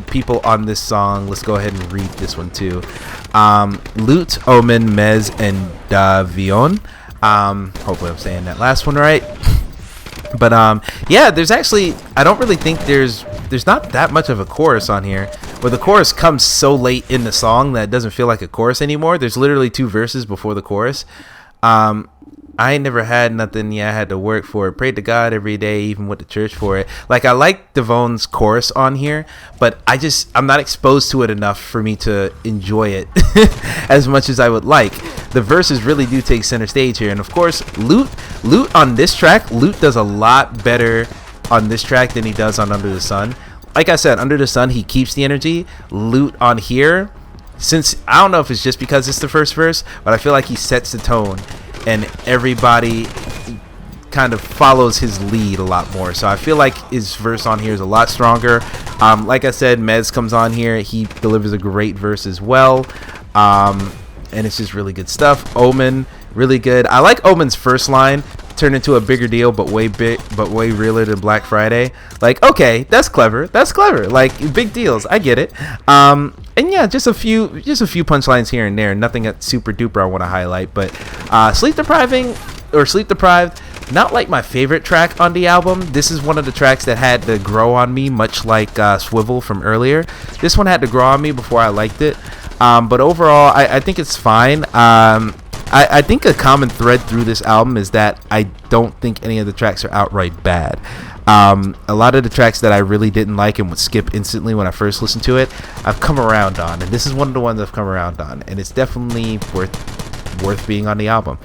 Speaker 1: People on this song, let's go ahead and read this one too. Lut, Omen, Mez, and Davion. Hopefully I'm saying that last one right. But yeah, there's actually, I don't really think there's not that much of a chorus on here, where the chorus comes so late in the song that it doesn't feel like a chorus anymore. There's literally 2 verses before the chorus. I ain't never had nothing, I had to work for it. Prayed to God every day, even went to church for it. Like, I like Devon's chorus on here, but I'm not exposed to it enough for me to enjoy it as much as I would like. The verses really do take center stage here. And of course, Lut on this track, Lut does a lot better on this track than he does on Under the Sun. Like I said, Under the Sun, he keeps the energy. Lut on here, since I don't know if it's just because it's the first verse, but I feel like he sets the tone and everybody kind of follows his lead a lot more. So I feel like his verse on here is a lot stronger. Like I said, Mez comes on here. He delivers a great verse as well. And it's just really good stuff. Omen, really good. I like Omen's first line, turned into a bigger deal, but way realer than Black Friday. Like, okay, that's clever. Like, big deals. I get it. And yeah, just a few punchlines here and there. Nothing that super duper I want to highlight. But Sleep Deprived, not like my favorite track on the album. This is one of the tracks that had to grow on me, much like Swivel from earlier. This one had to grow on me before I liked it. But overall, I think it's fine. I think a common thread through this album is that I don't think any of the tracks are outright bad. A lot of the tracks that I really didn't like and would skip instantly when I first listened to it, I've come around on, and this is one of the ones I've come around on, and it's definitely worth being on the album.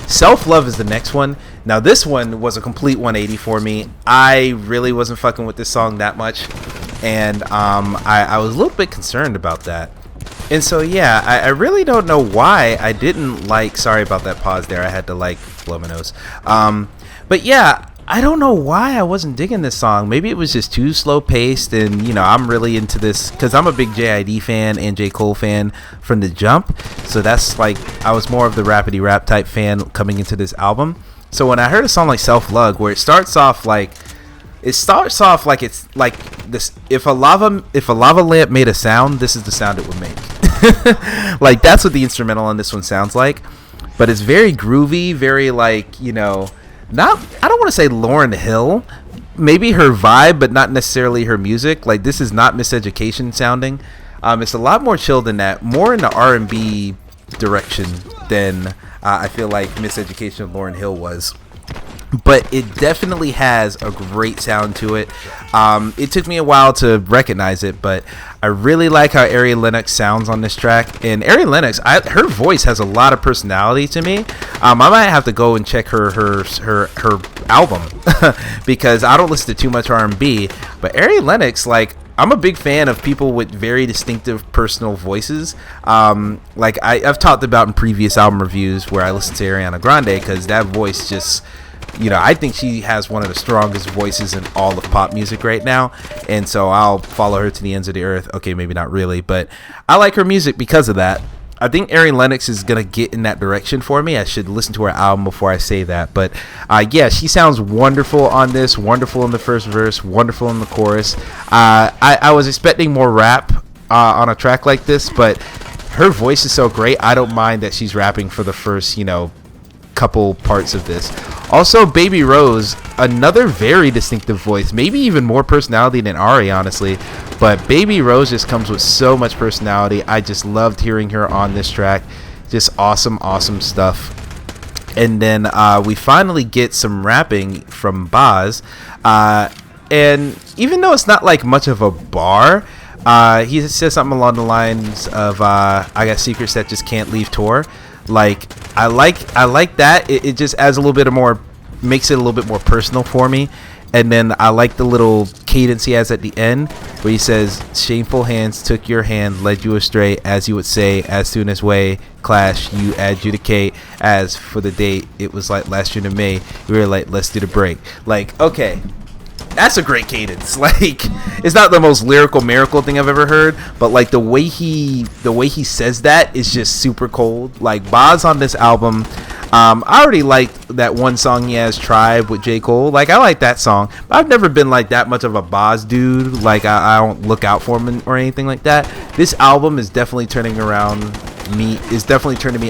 Speaker 1: Self-Love is the next one. Now this one was a complete 180 for me. I really wasn't fucking with this song that much, and I was a little bit concerned about that. And so yeah, I really don't know why I didn't like, sorry about that pause there, I had to like blow my nose. But yeah, I don't know why I wasn't digging this song. Maybe it was just too slow paced, and I'm really into this because I'm a big JID fan and J. Cole fan from the jump. So that's like, I was more of the rapidy rap type fan coming into this album. So when I heard a song like Self-Love, where it starts off like it's like this, if a lava lamp made a sound, this is the sound it would make. Like, that's what the instrumental on this one sounds like. But it's very groovy, very like, not, I don't want to say Lauryn Hill, maybe her vibe, but not necessarily her music. Like, this is not Miseducation sounding. It's a lot more chill than that, more in the R&B direction than I feel like Miseducation of Lauryn Hill was. But it definitely has a great sound to it. It took me a while to recognize it, but I really like how Ari Lennox sounds on this track. And Ari Lennox, her voice has a lot of personality to me. I might have to go and check her album because I don't listen to too much R&B. But Ari Lennox, like, I'm a big fan of people with very distinctive personal voices. Like I've talked about in previous album reviews where I listen to Ariana Grande, because that voice just, I think she has one of the strongest voices in all of pop music right now. And so I'll follow her to the ends of the earth. Okay, maybe not really, but I like her music because of that. I think Ari Lennox is going to get in that direction for me. I should listen to her album before I say that. But yeah, she sounds wonderful on this. Wonderful in the first verse. Wonderful in the chorus. I was expecting more rap on a track like this, but her voice is so great. I don't mind that she's rapping for the first, couple parts of this. Also, Baby Rose, another very distinctive voice, maybe even more personality than Ari, honestly. But Baby Rose just comes with so much personality. I just loved hearing her on this track. Just awesome stuff. And then we finally get some rapping from Boz. And even though it's not like much of a bar, he says something along the lines of I got secrets that just can't leave tour. Like I like that. It just adds a little bit of more, makes it a little bit more personal for me. And then I like the little cadence he has at the end where he says, shameful hands took your hand, led you astray, as you would say, as soon as way clash you adjudicate, as for the date it was like last June of May, we were like, let's do the break. Like, okay, that's a great cadence. Like, it's not the most lyrical miracle thing I've ever heard, but like the way he says that is just super cold. Like, Boz on this album, I already liked that one song he has, Tribe, with J. Cole. Like, I like that song, but I've never been like that much of a Boz dude. Like, I don't look out for him or anything like that. This album is definitely turning me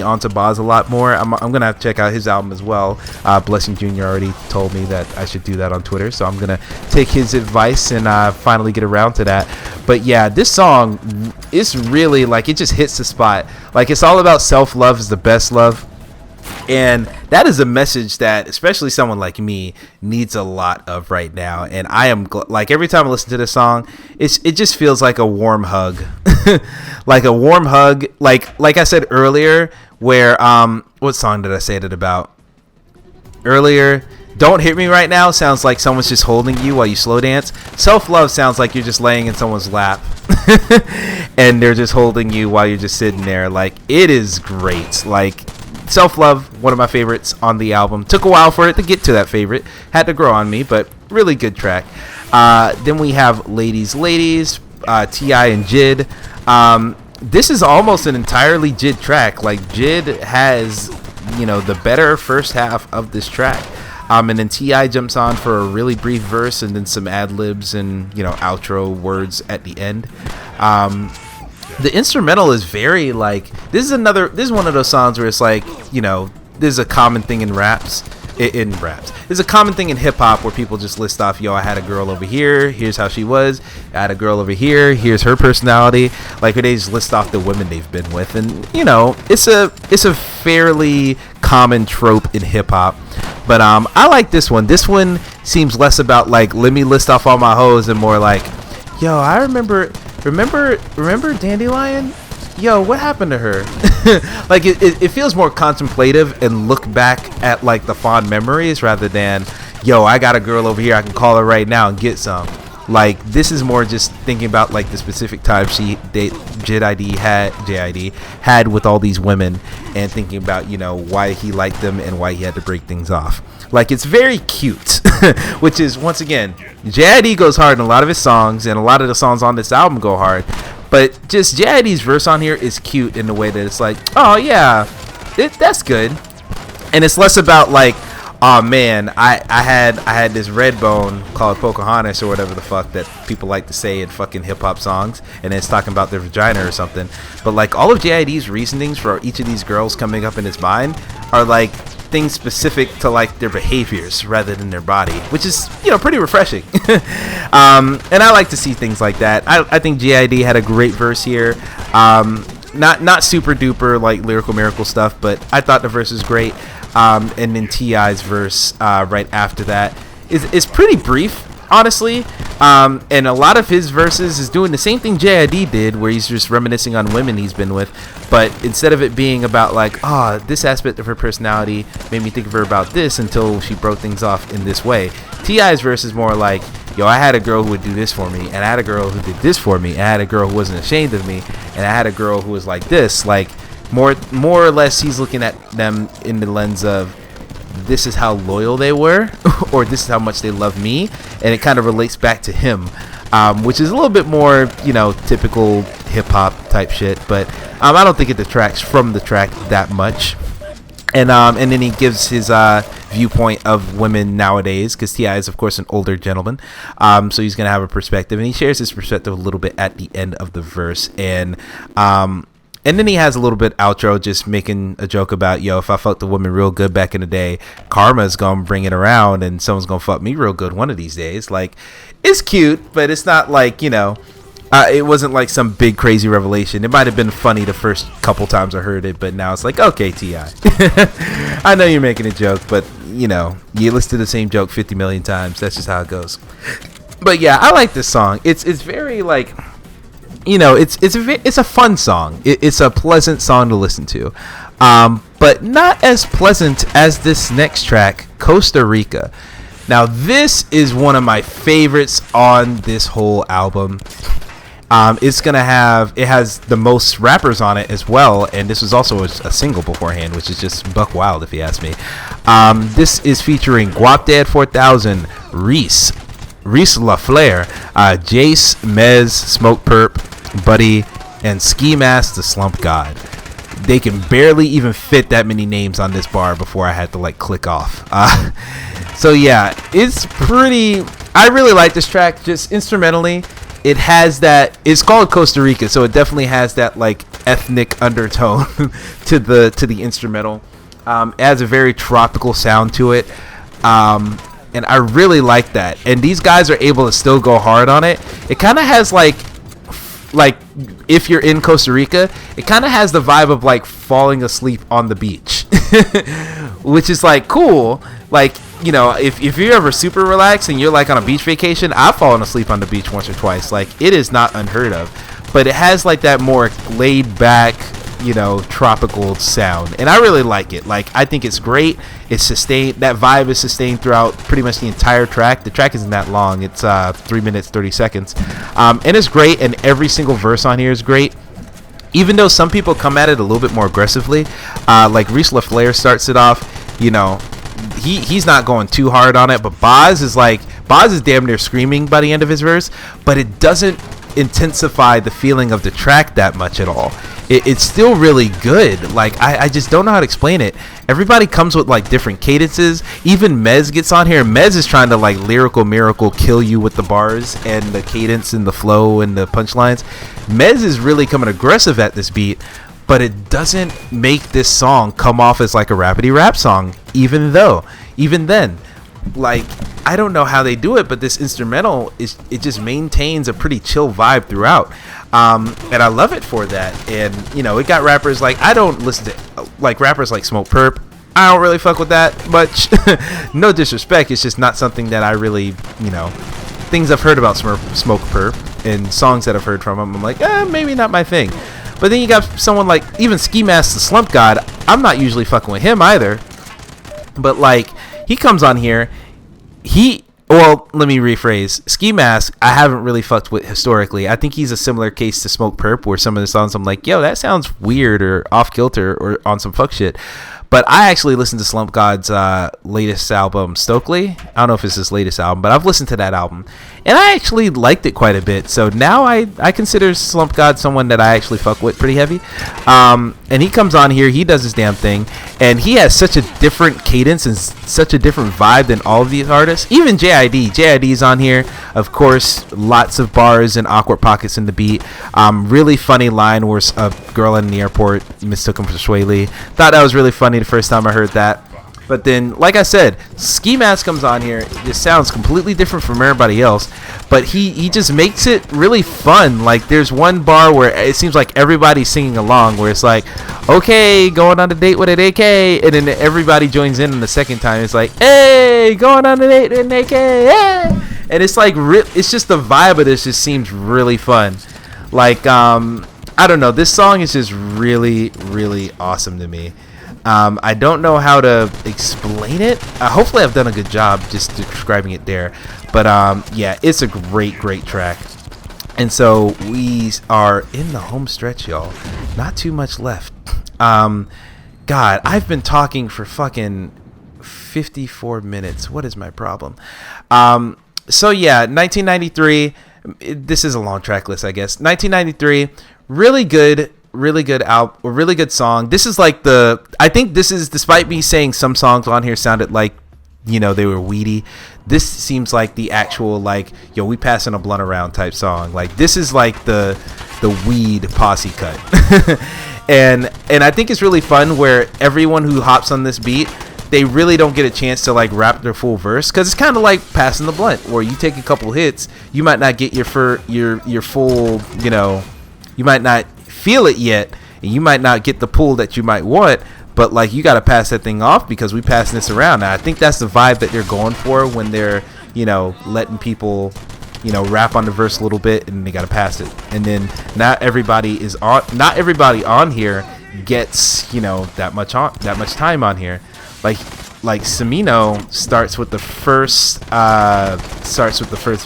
Speaker 1: onto Boz a lot more. I'm gonna have to check out his album as well. Blessing Jr. already told me that I should do that on Twitter, so I'm gonna take his advice and finally get around to that. But yeah, this song is really like, it just hits the spot. Like, it's all about self-love is the best love. And that is a message that especially someone like me needs a lot of right now. And I am like, every time I listen to this song, it just feels like a warm hug. Like a warm hug. Like I said earlier, where what song did I say that about earlier? Don't Hit Me Right Now sounds like someone's just holding you while you slow dance. Self-love sounds like you're just laying in someone's lap and they're just holding you while you're just sitting there. Like, it is great. Like, Self-Love, one of my favorites on the album. Took a while for it to get to that favorite. Had to grow on me, but really good track. Then we have Ladies, T.I. and Jid. This is almost an entirely Jid track. Like, Jid has, the better first half of this track. And then T.I. jumps on for a really brief verse and then some ad-libs and, outro words at the end. The instrumental is very, like, this is one of those songs where it's like, there's a common thing in raps. There's a common thing in hip-hop where people just list off, I had a girl over here, here's how she was. I had a girl over here, here's her personality. Like, they just list off the women they've been with. And, it's a fairly common trope in hip-hop. But I like this one. This one seems less about, like, let me list off all my hoes and more like, I remember Dandelion? What happened to her? Like, it feels more contemplative and look back at, like, the fond memories rather than, I got a girl over here, I can call her right now and get some. Like, this is more just thinking about, like, the specific time JID had with all these women and thinking about, why he liked them and why he had to break things off. Like, it's very cute, which is, once again, JID goes hard in a lot of his songs, and a lot of the songs on this album go hard, but just JID's verse on here is cute in the way that it's like, oh yeah, that's good. And it's less about like, oh man, I had this red bone called Pocahontas or whatever the fuck that people like to say in fucking hip hop songs, and it's talking about their vagina or something. But like, all of JID's reasonings for each of these girls coming up in his mind are like things specific to like their behaviors rather than their body, which is, pretty refreshing. And I like to see things like that. I think JID had a great verse here. Not super duper like lyrical miracle stuff, but I thought the verse was great. And then T.I.'s verse right after that is pretty brief, honestly. And a lot of his verses is doing the same thing JID did, where he's just reminiscing on women he's been with. But instead of it being about like, this aspect of her personality made me think of her about this until she broke things off in this way, T.I.'s verse is more like, I had a girl who would do this for me, and I had a girl who did this for me, and I had a girl who wasn't ashamed of me, and I had a girl who was like this. Like, more or less, he's looking at them in the lens of, this is how loyal they were, or this is how much they love me, and it kind of relates back to him, which is a little bit more, typical hip-hop type shit, but I don't think it detracts from the track that much. And then he gives his viewpoint of women nowadays, because T.I. is, of course, an older gentleman. So he's going to have a perspective, and he shares his perspective a little bit at the end of the verse. And then he has a little bit outro, just making a joke about, yo, if I fucked a woman real good back in the day, karma's going to bring it around, and someone's going to fuck me real good one of these days. Like, it's cute, but it's not like, it wasn't like some big crazy revelation. It might have been funny the first couple times I heard it, but now it's like, okay, T.I. I know you're making a joke, but you listen to the same joke 50 million times. That's just how it goes. But yeah, I like this song. It's very like, it's a fun song. It's a pleasant song to listen to, but not as pleasant as this next track, Costa Rica. Now this is one of my favorites on this whole album. It has the most rappers on it as well, and this was also a single beforehand, which is just buck wild if you ask me. This is featuring Guap Dad 4000, Reese LaFleur, Jace, Mez, Smoke Perp, Buddy, and Ski Mask the Slump God. They can barely even fit that many names on this bar before I had to like click off. So yeah, I really like this track just instrumentally. It has that, it's called Costa Rica, so it definitely has that like ethnic undertone to the instrumental. It has a very tropical sound to it, and I really like that. And these guys are able to still go hard on it. It kind of has like if you're in Costa Rica, it kind of has the vibe of like falling asleep on the beach, which is like cool. Like, if you're ever super relaxed and you're like on a beach vacation, I've fallen asleep on the beach once or twice. Like, it is not unheard of, but it has like that more laid back, tropical sound, and I really like it. Like, I think it's great. It's sustained. That vibe is sustained throughout pretty much the entire track. The track isn't that long. It's 3 minutes 30 seconds, and it's great. And every single verse on here is great. Even though some people come at it a little bit more aggressively, like Reese LaFleur starts it off. He's not going too hard on it, but Boz is damn near screaming by the end of his verse, but it doesn't intensify the feeling of the track that much at all. It's still really good. Like, I just don't know how to explain it. Everybody comes with like different cadences. Even Mez gets on here. Mez is trying to like lyrical miracle kill you with the bars and the cadence and the flow and the punchlines. Mez is really coming aggressive at this beat, but it doesn't make this song come off as like a rapidy rap song, even then. Like, I don't know how they do it, but this instrumental it just maintains a pretty chill vibe throughout, and I love it for that. And it got rappers like, I don't listen to like rappers like Smoke Perp. I don't really fuck with that much. No disrespect, it's just not something that I really, things I've heard about Smoke Perp and songs that I've heard from him, I'm like, maybe not my thing. But then you got someone like even Ski Mask the Slump God. I'm not usually fucking with him either, but like, he comes on here. Let me rephrase. Ski Mask, I haven't really fucked with historically. I think he's a similar case to Smoke Perp, where some of the songs I'm like, yo, that sounds weird or off kilter or on some fuck shit. But I actually listened to Slump God's latest album, Stokely. I don't know if it's his latest album, but I've listened to that album, and I actually liked it quite a bit. So now I consider Slump God someone that I actually fuck with pretty heavy. And he comes on here, he does his damn thing, and he has such a different cadence and such a different vibe than all of these artists. Even JID's on here, of course. Lots of bars and awkward pockets in the beat. Really funny line where a girl in the airport mistook him for Sway Lee. Thought that was really funny the first time I heard that. But then, like I said, Ski Mask comes on here. It just sounds completely different from everybody else, but he just makes it really fun. Like, there's one bar where it seems like everybody's singing along, where it's like, okay, going on a date with an AK, and then everybody joins in the second time. It's like, hey, going on a date with an AK, hey! And it's like, it's just the vibe of this just seems really fun. Like, I don't know, this song is just really, really awesome to me. I don't know how to explain it. Hopefully I've done a good job just describing it there. But yeah, it's a great track. And so we are in the home stretch, y'all. Not too much left. God, I've been talking for fucking 54 minutes. What is my problem? So yeah, 1993. This is a long track list, I guess. 1993, really good really good really good song. This is like I think this is, despite me saying some songs on here sounded like, you know, they were weedy, this seems like the actual, like, yo, we passing a blunt around type song. Like, this is like the weed posse cut. and I think it's really fun where everyone who hops on this beat, they really don't get a chance to like rap their full verse, because it's kind of like passing the blunt, where you take a couple hits, you might not get your full, you know, you might not feel it yet, and you might not get the pull that you might want, but like, you got to pass that thing off because we passing this around. And I think that's the vibe that they're going for when they're, you know, letting people, you know, rap on the verse a little bit, and they got to pass it. And then not everybody on here gets, you know, that much time on here. Like Samino starts with the first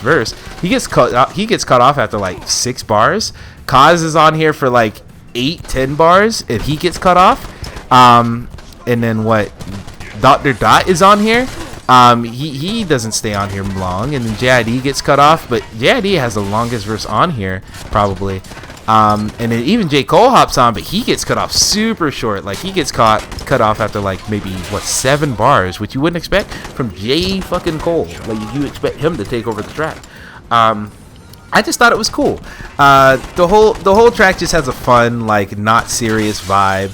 Speaker 1: verse. He gets cut off after like 6 bars. Kaz is on here for like 8-10 bars, and he gets cut off. And then what? Dr. Dot is on here. He doesn't stay on here long, and then JID gets cut off, but JID has the longest verse on here probably. And then even J. Cole hops on, but he gets cut off super short. Like, he gets cut off after like maybe 7 bars, which you wouldn't expect from J. fucking Cole. Like, you expect him to take over the track. I just thought it was cool. The whole track just has a fun, like, not serious vibe.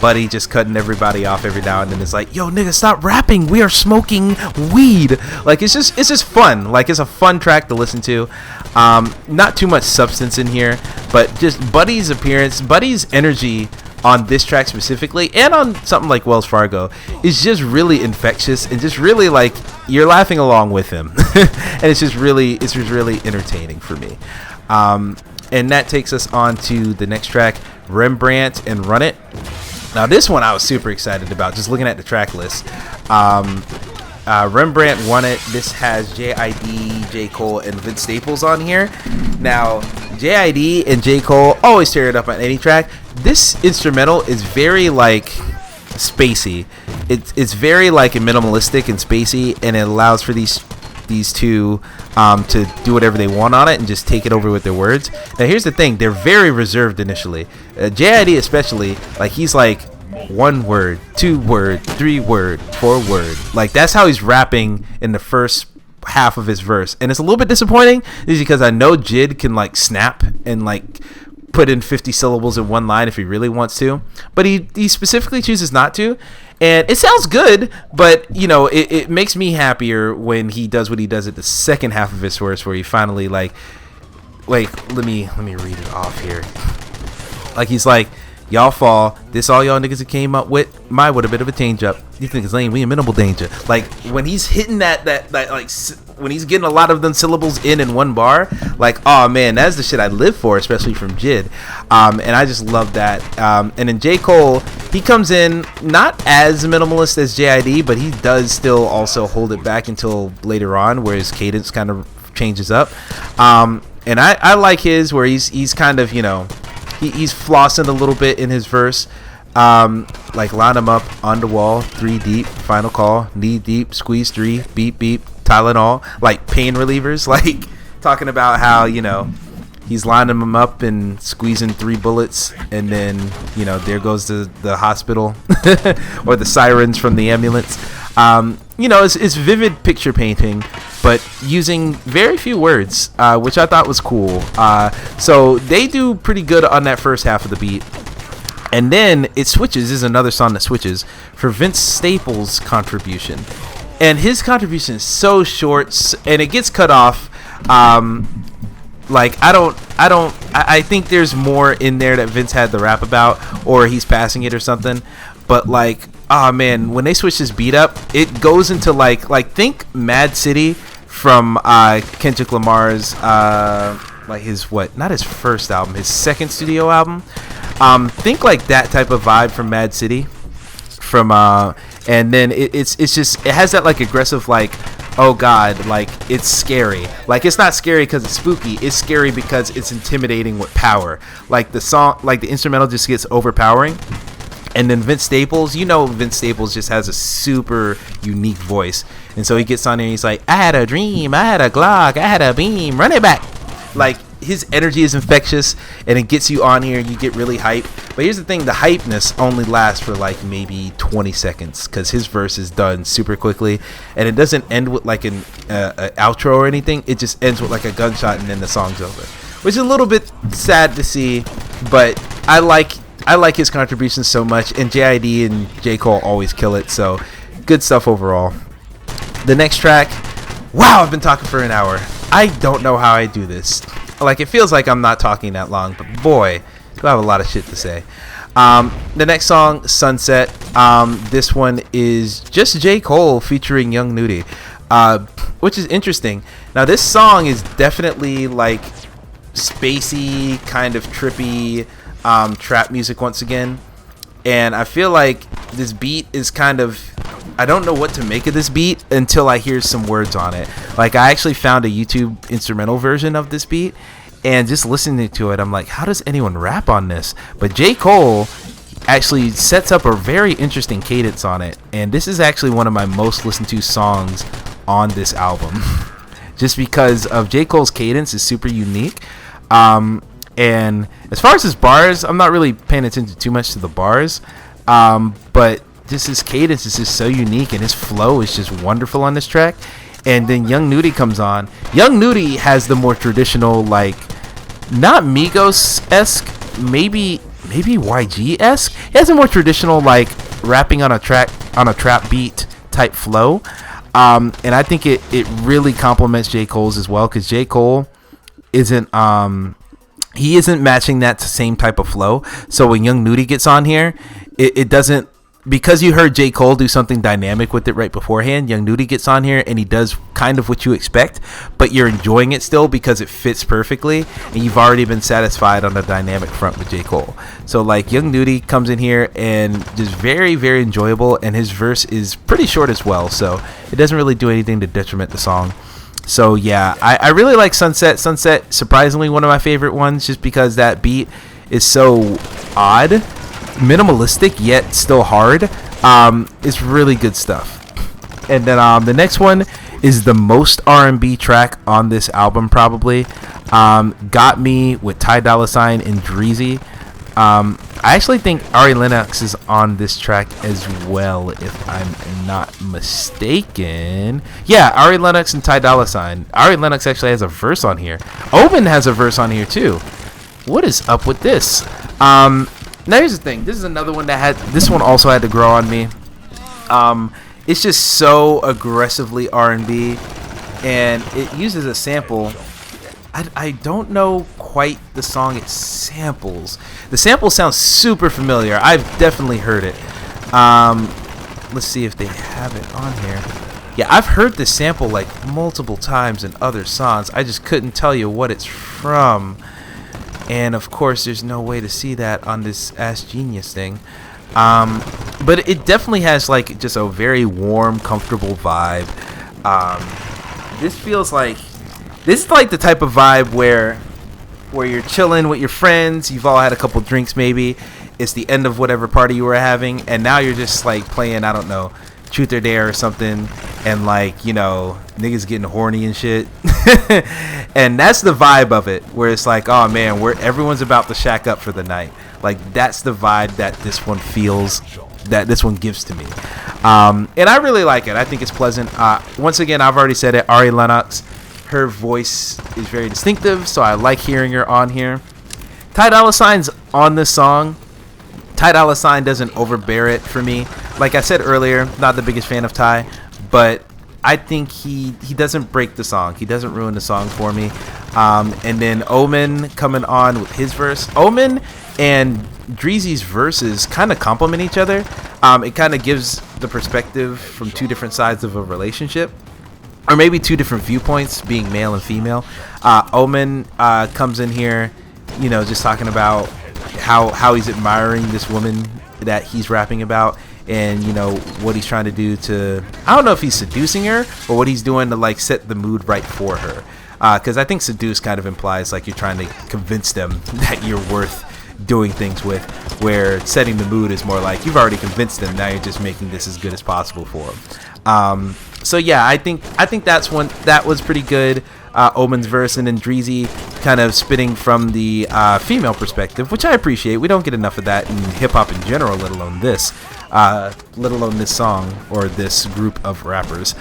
Speaker 1: Buddy just cutting everybody off every now and then. It's like, yo, nigga, stop rapping. We are smoking weed. Like, it's just fun. Like, it's a fun track to listen to. Not too much substance in here, but just Buddy's appearance, Buddy's energy on this track specifically, and on something like Wells Fargo, is just really infectious, and just really, like, you're laughing along with him. And it's just really entertaining for me. And that takes us on to the next track, Rembrandt and Run It. Now, this one I was super excited about, just looking at the track list. Rembrandt Run It. This has JID, J. Cole, and Vince Staples on here. Now, JID and J. Cole always tear it up on any track. This instrumental is very, like, spacey. It's very, like, minimalistic and spacey, and it allows for these two to do whatever they want on it and just take it over with their words. Now, here's the thing. They're very reserved initially. JID especially, like, he's like 1 word, 2 word, 3 word, 4 word. Like, that's how he's rapping in the first half of his verse. And it's a little bit disappointing is because I know Jid can, like, snap and, like, put in 50 syllables in one line if he really wants to, but he specifically chooses not to. And it sounds good, but, you know, it makes me happier when he does what he does at the second half of his verse, where he finally, like, let me read it off here. Like, he's like, y'all fall, this all y'all niggas that came up with, my would a bit of a change up. You think it's lame, we in minimal danger. Like, when he's hitting that like, when he's getting a lot of them syllables in one bar, like, oh man, that's the shit I live for, especially from Jid. And I just love that. And then J. Cole, he comes in not as minimalist as JID, but he does still also hold it back until later on, where his cadence kind of changes up. And I like his, where he's kind of, you know, he's flossing a little bit in his verse. Like, line him up on the wall, 3 deep, final call, knee deep, squeeze 3, beep beep, Tylenol, like pain relievers, like talking about how, you know, he's lining them up and squeezing 3 bullets, and then, you know, there goes the hospital or the sirens from the ambulance. You know, it's vivid picture painting, but using very few words, which I thought was cool. So they do pretty good on that first half of the beat. And then it switches. This is another song that switches for Vince Staples' contribution. And his contribution is so short, and it gets cut off. Like, I think there's more in there that Vince had to rap about, or he's passing it or something. But, like, oh man, when they switch this beat up, it goes into like think Mad City from Kendrick Lamar's like his not his first album, his second studio album. Think like that type of vibe from Mad City, from and then it's just, it has that like aggressive, like, oh god, like, it's scary. Like, it's not scary because it's spooky, it's scary because it's intimidating with power. Like, the song, like, the instrumental just gets overpowering. And then Vince Staples, you know, Vince Staples just has a super unique voice, and so he gets on there and he's like, I had a dream, I had a Glock, I had a beam, run it back. Like, his energy is infectious, and it gets you on here and you get really hyped. But here's the thing, the hypeness only lasts for like maybe 20 seconds because his verse is done super quickly, and it doesn't end with like an outro or anything. It just ends with like a gunshot and then the song's over, which is a little bit sad to see, but I like his contributions so much, and JID and J. Cole always kill it, so good stuff overall. The next track, wow, I've been talking for an hour. I don't know how I do this. Like, it feels like I'm not talking that long, but boy, do I have a lot of shit to say. The next song, Sunset. This one is just J. Cole featuring Young Nudy, which is interesting. Now, this song is definitely like spacey, kind of trippy trap music once again. And I feel like this beat is kind of, I don't know what to make of this beat until I hear some words on it. Like, I actually found a YouTube instrumental version of this beat, and just listening to it, I'm like, how does anyone rap on this? But J. Cole actually sets up a very interesting cadence on it, and this is actually one of my most listened to songs on this album. Just because of J. Cole's cadence is super unique. And as far as his bars, I'm not really paying attention too much to the bars, but just his cadence is just so unique, and his flow is just wonderful on this track. And then Young Nudy comes on. Young Nudy has the more traditional, like, not Migos-esque, maybe YG-esque. He has a more traditional, like, rapping on a trap beat type flow. And I think it really complements J. Cole's as well, because J. Cole isn't matching that same type of flow. So when Young Nudy gets on here, it doesn't, because you heard J. Cole do something dynamic with it right beforehand. Young Nudy gets on here and he does kind of what you expect, but you're enjoying it still because it fits perfectly, and you've already been satisfied on the dynamic front with J. Cole. So like, Young Nudy comes in here and just very, very enjoyable, and his verse is pretty short as well, so it doesn't really do anything to detriment the song. So yeah, I really like Sunset. Sunset, surprisingly, one of my favorite ones, just because that beat is so odd, minimalistic, yet still hard. It's really good stuff. And then the next one is the most R&B track on this album, probably. Got Me with Ty Dolla $ign and Dreezy. I actually think Ari Lennox is on this track as well, if I'm not mistaken. Yeah, Ari Lennox and Ty Dolla $ign. Ari Lennox actually has a verse on here. Omen has a verse on here too. What is up with this? Now here's the thing. This is another one this one also had to grow on me. It's just so aggressively R&B, and it uses a sample. I don't know quite the song it samples. The sample sounds super familiar. I've definitely heard it. Let's see if they have it on here. Yeah, I've heard this sample like multiple times in other songs. I just couldn't tell you what it's from. And of course, there's no way to see that on this Ask Genius thing. But it definitely has like just a very warm, comfortable vibe. This is like the type of vibe where you're chilling with your friends. You've all had a couple drinks maybe. It's the end of whatever party you were having, and now you're just like playing, I don't know, Truth or Dare or something, and like, you know, niggas getting horny and shit. And that's the vibe of it, where it's like, oh man, everyone's about to shack up for the night. Like, that's the vibe that this one feels, that this one gives to me. And I really like it. I think it's pleasant. Once again, I've already said it, Ari Lennox, her voice is very distinctive, so I like hearing her on here. Ty Dolla $ign's on this song. Ty Dolla $ign doesn't overbear it for me. Like I said earlier, not the biggest fan of Ty, but I think he doesn't break the song. He doesn't ruin the song for me. And then Omen coming on with his verse. Omen and Dreezy's verses kind of complement each other. It kind of gives the perspective from two different sides of a relationship, or maybe two different viewpoints, being male and female. Omen comes in here, you know, just talking about how he's admiring this woman that he's rapping about, and you know what he's trying to do to, I don't know if he's seducing her or what he's doing to like set the mood right for her, because I think seduce kind of implies like you're trying to convince them that you're worth doing things with, where setting the mood is more like you've already convinced them, now you're just making this as good as possible for them. So yeah, I think that was pretty good. Omen's verse, and then Dreezy kind of spitting from the female perspective, which I appreciate. We don't get enough of that in hip-hop in general, let alone this song or this group of rappers.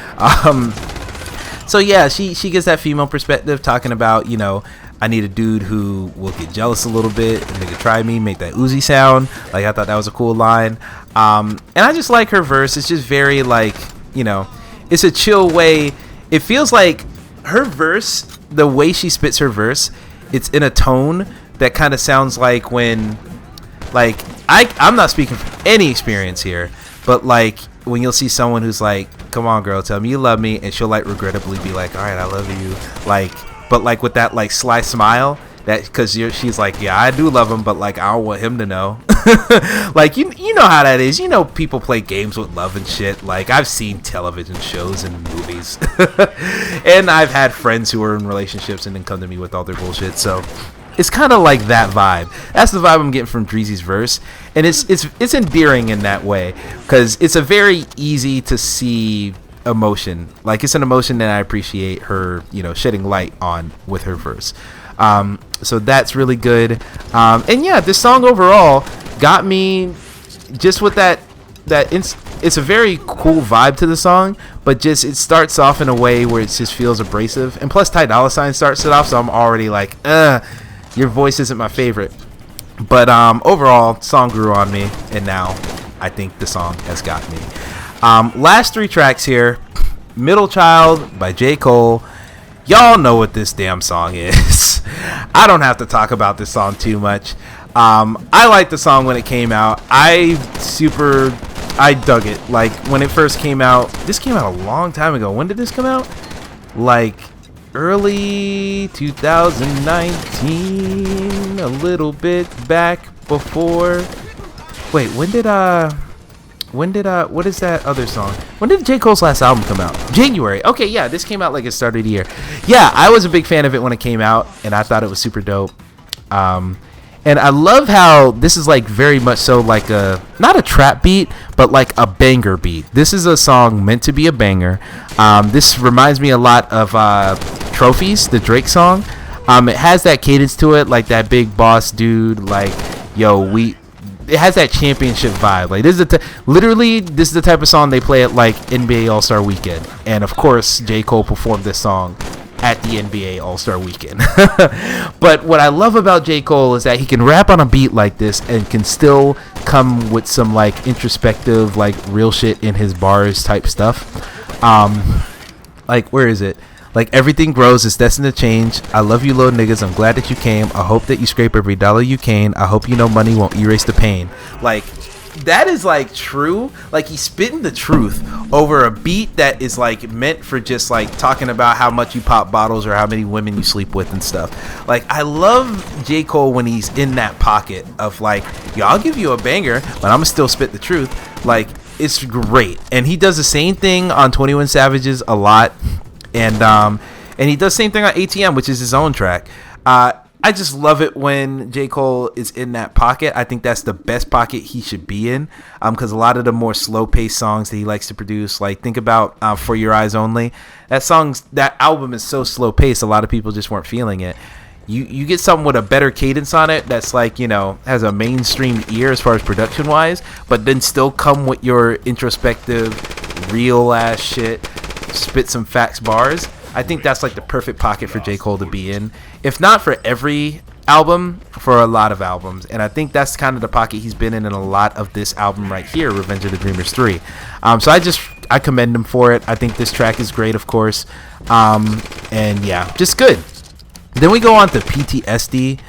Speaker 1: So yeah, she gets that female perspective, talking about, you know, I need a dude who will get jealous a little bit and they could try me, make that Uzi sound. Like, I thought that was a cool line. And I just like her verse. It's just very, like, you know, it's a chill way. It feels like her verse, the way she spits her verse, it's in a tone that kind of sounds like when, like, I'm not speaking from any experience here, but like when you'll see someone who's like, come on girl, tell me you love me, and she'll like regrettably be like, all right, I love you, like, but like with that like sly smile, that because she's like, yeah, I do love him, but like I don't want him to know. Like, you know how that is. You know, people play games with love and shit. Like, I've seen television shows and movies and I've had friends who are in relationships and then come to me with all their bullshit. So it's kind of like that vibe. That's the vibe I'm getting from Dreezy's verse, and it's endearing in that way because it's a very easy to see emotion. Like, it's an emotion that I appreciate her, you know, shedding light on with her verse. So that's really good. And yeah, this song overall got me just with that it's a very cool vibe to the song, but just it starts off in a way where it just feels abrasive, and plus Ty Dolla $ign starts it off, so I'm already like, your voice isn't my favorite. But overall, song grew on me, and now I think the song has got me. Last three tracks here. Middle Child by J. Cole. Y'all know what this damn song is. I don't have to talk about this song too much. I liked the song when it came out. I dug it. Like, when it first came out, this came out a long time ago. When did this come out? Like early 2019, a little bit back before. Wait, what is that other song? When did J. Cole's last album come out? January. Okay, yeah, this came out like it started the year. Yeah, I was a big fan of it when it came out, and I thought it was super dope. And I love how this is like very much so like not a trap beat, but like a banger beat. This is a song meant to be a banger. This reminds me a lot of Trophies, the Drake song. It has that cadence to it, like that big boss dude, like, it has that championship vibe. Like, this is this is the type of song they play at like NBA All-Star Weekend. And of course, J. Cole performed this song at the NBA All-Star Weekend. But what I love about J. Cole is that he can rap on a beat like this and can still come with some like introspective, like real shit in his bars type stuff. Like, where is it? Like, everything grows, it's destined to change. I love you little niggas, I'm glad that you came. I hope that you scrape every dollar you can. I hope you know money won't erase the pain. Like, that is like true. Like, he's spitting the truth over a beat that is like meant for just like talking about how much you pop bottles or how many women you sleep with and stuff. Like, I love J. Cole when he's in that pocket of like, yo, I'll give you a banger, but I'm gonna still spit the truth. Like, it's great. And he does the same thing on 21 Savage's a lot. And he does the same thing on ATM, which is his own track. I just love it when J. Cole is in that pocket. I think that's the best pocket he should be in, because a lot of the more slow-paced songs that he likes to produce, like think about For Your Eyes Only. That album is so slow-paced, a lot of people just weren't feeling it. You get something with a better cadence on it that's like, you know, has a mainstream ear as far as production-wise, but then still come with your introspective, real-ass shit, spit some facts bars. I think that's like the perfect pocket for J. Cole to be in, if not for every album, for a lot of albums. And I think that's kind of the pocket he's been in a lot of this album right here, Revenge of the Dreamers 3. So I commend him for it. I think this track is great, of course. And yeah, just good. Then we go on to PTSD.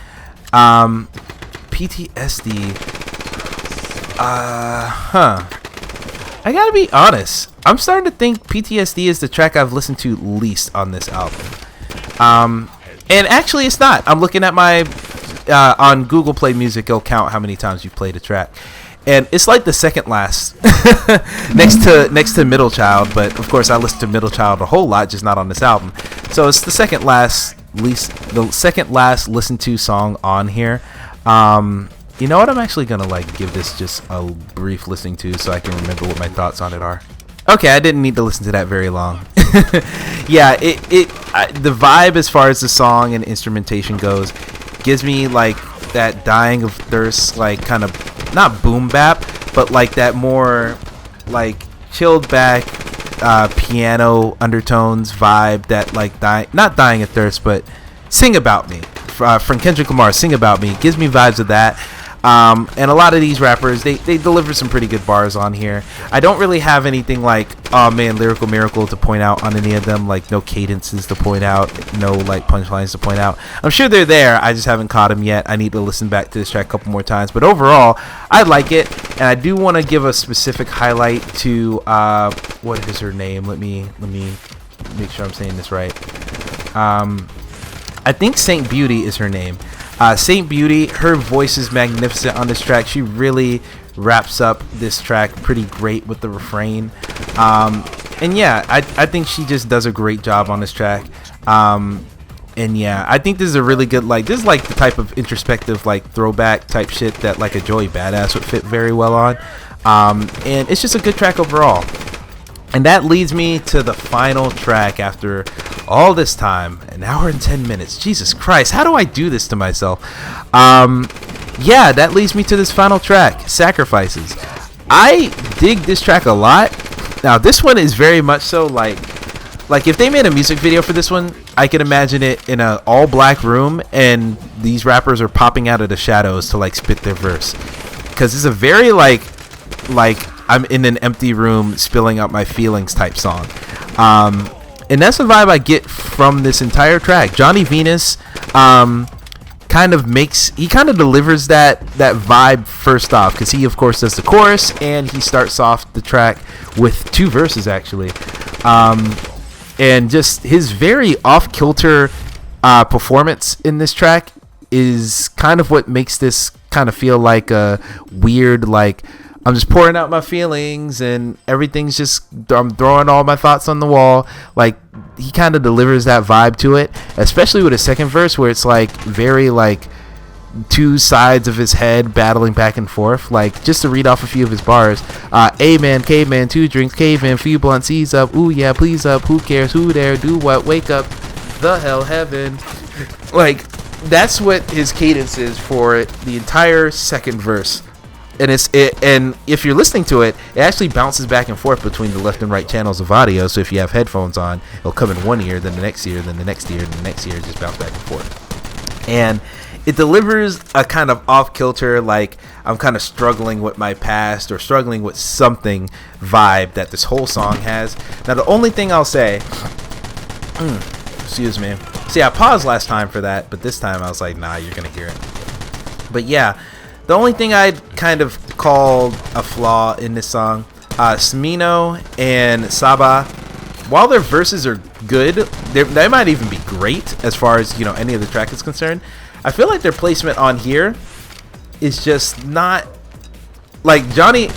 Speaker 1: I gotta be honest, I'm starting to think PTSD is the track I've listened to least on this album. And actually it's not. I'm looking at my on Google Play Music, it'll count how many times you've played a track, and it's like the second last next to Middle Child. But of course I listen to Middle Child a whole lot, just not on this album. So it's the second last listened to song on here. You know what? I'm actually gonna like give this just a brief listening to so I can remember what my thoughts on it are. Okay, I didn't need to listen to that very long. Yeah, the vibe as far as the song and instrumentation goes gives me like that Dying of Thirst, like kind of not boom bap, but like that more like chilled back piano undertones vibe that like not Dying of Thirst, but Sing About Me from Kendrick Lamar. Sing About Me gives me vibes of that. And a lot of these rappers, they deliver some pretty good bars on here. I don't really have anything like, oh man, Lyrical Miracle to point out on any of them, like no cadences to point out, no like punchlines to point out. I'm sure they're there, I just haven't caught them yet. I need to listen back to this track a couple more times, but overall, I like it, and I do want to give a specific highlight to, what is her name? Let me make sure I'm saying this right. I think Saint Beauty is her name. Saint Beauty, her voice is magnificent on this track. She really wraps up this track pretty great with the refrain. And yeah, I think she just does a great job on this track. And yeah, I think this is a really good, like, this is like the type of introspective, like, throwback type shit that like a Joey Badass would fit very well on. And it's just a good track overall. And that leads me to the final track after all this time, an hour and 10 minutes. Jesus Christ, how do I do this to myself? Yeah, that leads me to this final track, Sacrifices. I dig this track a lot. Now, this one is very much so like if they made a music video for this one, I can imagine it in an all-black room, and these rappers are popping out of the shadows to like spit their verse. Because it's a very like I'm in an empty room spilling out my feelings type song. And that's the vibe I get from this entire track. Johnny Venus kind of delivers that vibe first off, because he of course does the chorus, and he starts off the track with 2 verses actually. And just his very off-kilter performance in this track is kind of what makes this kind of feel like a weird, like, I'm just pouring out my feelings and everything's just, I'm throwing all my thoughts on the wall. Like, he kind of delivers that vibe to it, especially with his second verse where it's like very like 2 sides of his head battling back and forth. Like, just to read off a few of his bars. A-man, caveman, 2 drinks, caveman, few blunts, ease up, ooh yeah, please up, who cares, who there, do what, wake up, the hell heaven. Like, that's what his cadence is for the entire second verse. And and if you're listening to it, it actually bounces back and forth between the left and right channels of audio. So if you have headphones on, it'll come in one ear, then the next ear, then the next ear, then the next ear, just bounce back and forth. And it delivers a kind of off-kilter, like I'm kind of struggling with my past or struggling with something vibe that this whole song has. Now, the only thing I'll say, excuse me. See, I paused last time for that, but this time I was like, nah, you're going to hear it. But yeah. The only thing I'd kind of call a flaw in this song, Smino and Saba, while their verses are good, they might even be great as far as, you know, any of the track is concerned. I feel like their placement on here is just not like Johnny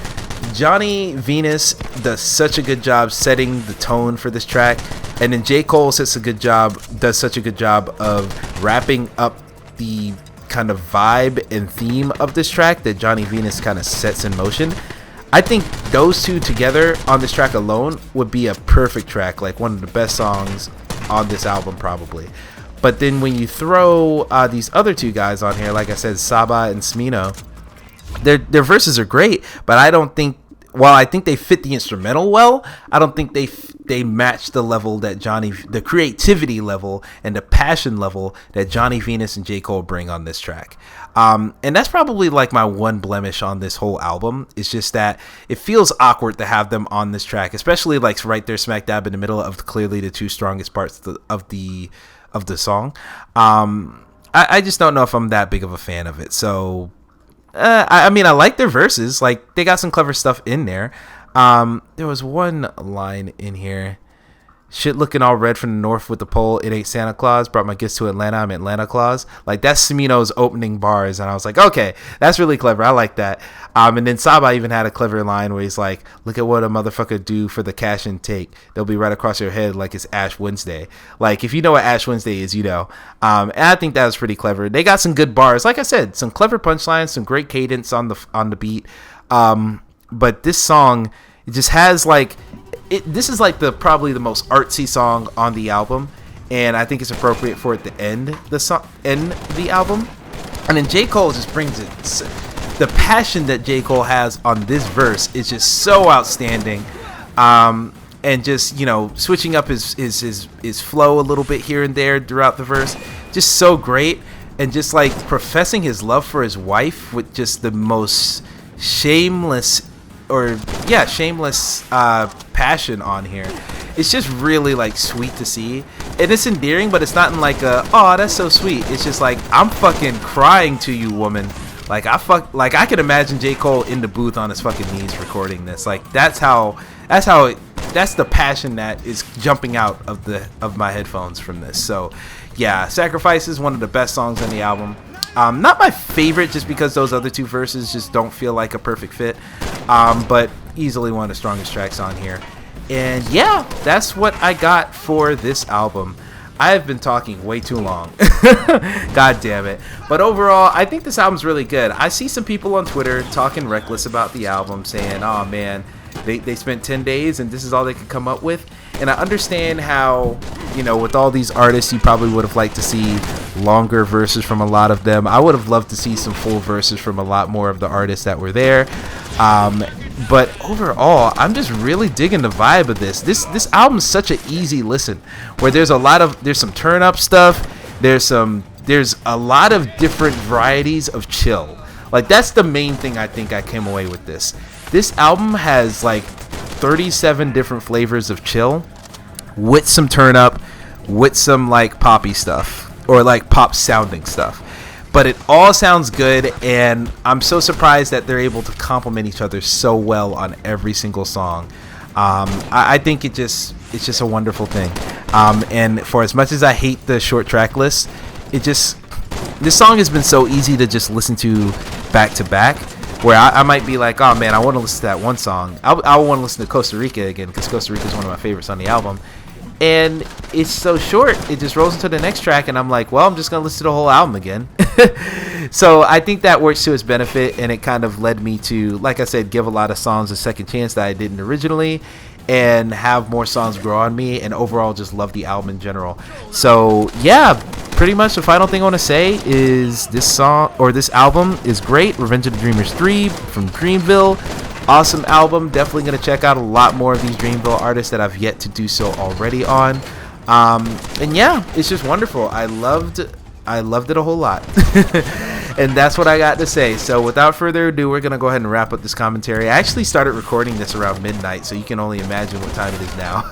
Speaker 1: Venus does such a good job setting the tone for this track, and then J. Cole does such a good job of wrapping up the kind of vibe and theme of this track that Johnny Venus kind of sets in motion. I think those two together on this track alone would be a perfect track, like one of the best songs on this album probably. But then when you throw these other 2 guys on here, like I said, Saba and Smino, their verses are great, but I don't think, while I think they fit the instrumental well, I don't think they match the level that the creativity level and the passion level that Johnny Venus and J. Cole bring on this track. And that's probably like my one blemish on this whole album. It's just that it feels awkward to have them on this track, especially like right there smack dab in the middle of clearly the 2 strongest parts of the song. I just don't know if I'm that big of a fan of it. So I mean, I like their verses. Like, they got some clever stuff in there. There was one line in here. Shit looking all red from the north with the pole. It ain't Santa Claus. Brought my gifts to Atlanta. I'm Atlanta Claus. Like, that's Smino's opening bars. And I was like, okay, that's really clever. I like that. And then Saba even had a clever line where he's like, look at what a motherfucker do for the cash intake. They'll be right across your head like it's Ash Wednesday. Like, if you know what Ash Wednesday is, you know. And I think that was pretty clever. They got some good bars. Like I said, some clever punchlines, some great cadence on the beat. But this song, it just has like, this is like probably the most artsy song on the album, and I think it's appropriate for it to end the album. And then J. Cole just brings it. The passion that J. Cole has on this verse is just so outstanding. And just, you know, switching up his flow a little bit here and there throughout the verse, just so great. And just like professing his love for his wife with just the most shameless passion on here. It's just really like sweet to see, and it's endearing, but it's not in like a, oh, that's so sweet. It's just like, I'm fucking crying to you, woman. Like I can imagine J. Cole in the booth on his fucking knees recording this. Like that's the passion that is jumping out of my headphones from this. So yeah, Sacrifice is one of the best songs on the album. Not my favorite, just because those other two verses just don't feel like a perfect fit, but easily one of the strongest tracks on here. And yeah, that's what I got for this album. I have been talking way too long. God damn it. But overall, I think this album's really good. I see some people on Twitter talking reckless about the album, saying, oh man, they spent 10 days and this is all they could come up with. And I understand how, you know, with all these artists, you probably would have liked to see longer verses from a lot of them. I would have loved to see some full verses from a lot more of the artists that were there. But overall, I'm just really digging the vibe of this. This album is such an easy listen, where there's some turn up stuff. There's a lot of different varieties of chill. Like that's the main thing I think I came away with this. This album has like 37 different flavors of chill, with some turn up, with some like poppy stuff or like pop sounding stuff. But it all sounds good, and I'm so surprised that they're able to complement each other so well on every single song. I think it's just a wonderful thing. And for as much as I hate the short track list, this song has been so easy to just listen to back to back, where I might be like, oh man, I want to listen to that one song. I want to listen to Costa Rica again, because Costa Rica is one of my favorites on the album. And it's so short, it just rolls into the next track, and I'm like, well, I'm just going to listen to the whole album again. So I think that works to its benefit, and it kind of led me to, like I said, give a lot of songs a second chance that I didn't originally, and have more songs grow on me, and overall just love the album in general. So yeah, pretty much the final thing I want to say is this album is great. Revenge of the Dreamers 3 from Dreamville. Awesome album. Definitely going to check out a lot more of these Dreamville artists that I've yet to do so already on. And yeah, it's just wonderful. I loved it a whole lot. And that's what I got to say. So without further ado, we're going to go ahead and wrap up this commentary. I actually started recording this around midnight, so you can only imagine what time it is now.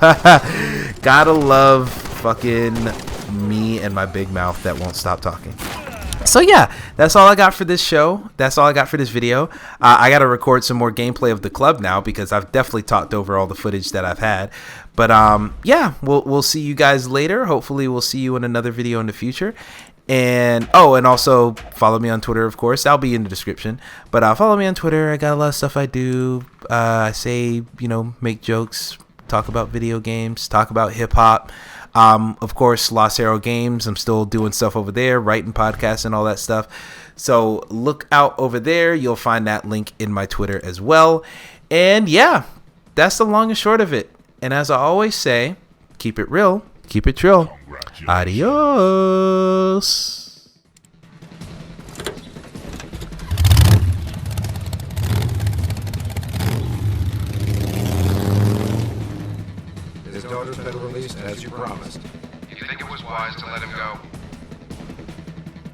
Speaker 1: Gotta love fucking me and my big mouth that won't stop talking. So yeah, that's all I got for this show. That's all I got for this video. I got to record some more gameplay of the club now, because I've definitely talked over all the footage that I've had. But yeah, we'll see you guys later. Hopefully we'll see you in another video in the future. And also follow me on Twitter, of course. I'll be in the description. But follow me on Twitter. I got a lot of stuff I do. I say, make jokes, talk about video games, talk about hip hop. Of course, Lost Arrow Games. I'm still doing stuff over there, writing podcasts and all that stuff. So look out over there. You'll find that link in my Twitter as well. And yeah, that's the long and short of it. And as I always say, keep it real, keep it trill. Adios.
Speaker 2: His daughter's been released as you promised.
Speaker 3: You think it was wise to let him go?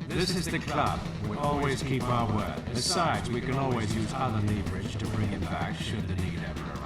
Speaker 4: This is the club. We always keep our word. Besides, we can always use other leverage to bring him back should the need ever arise.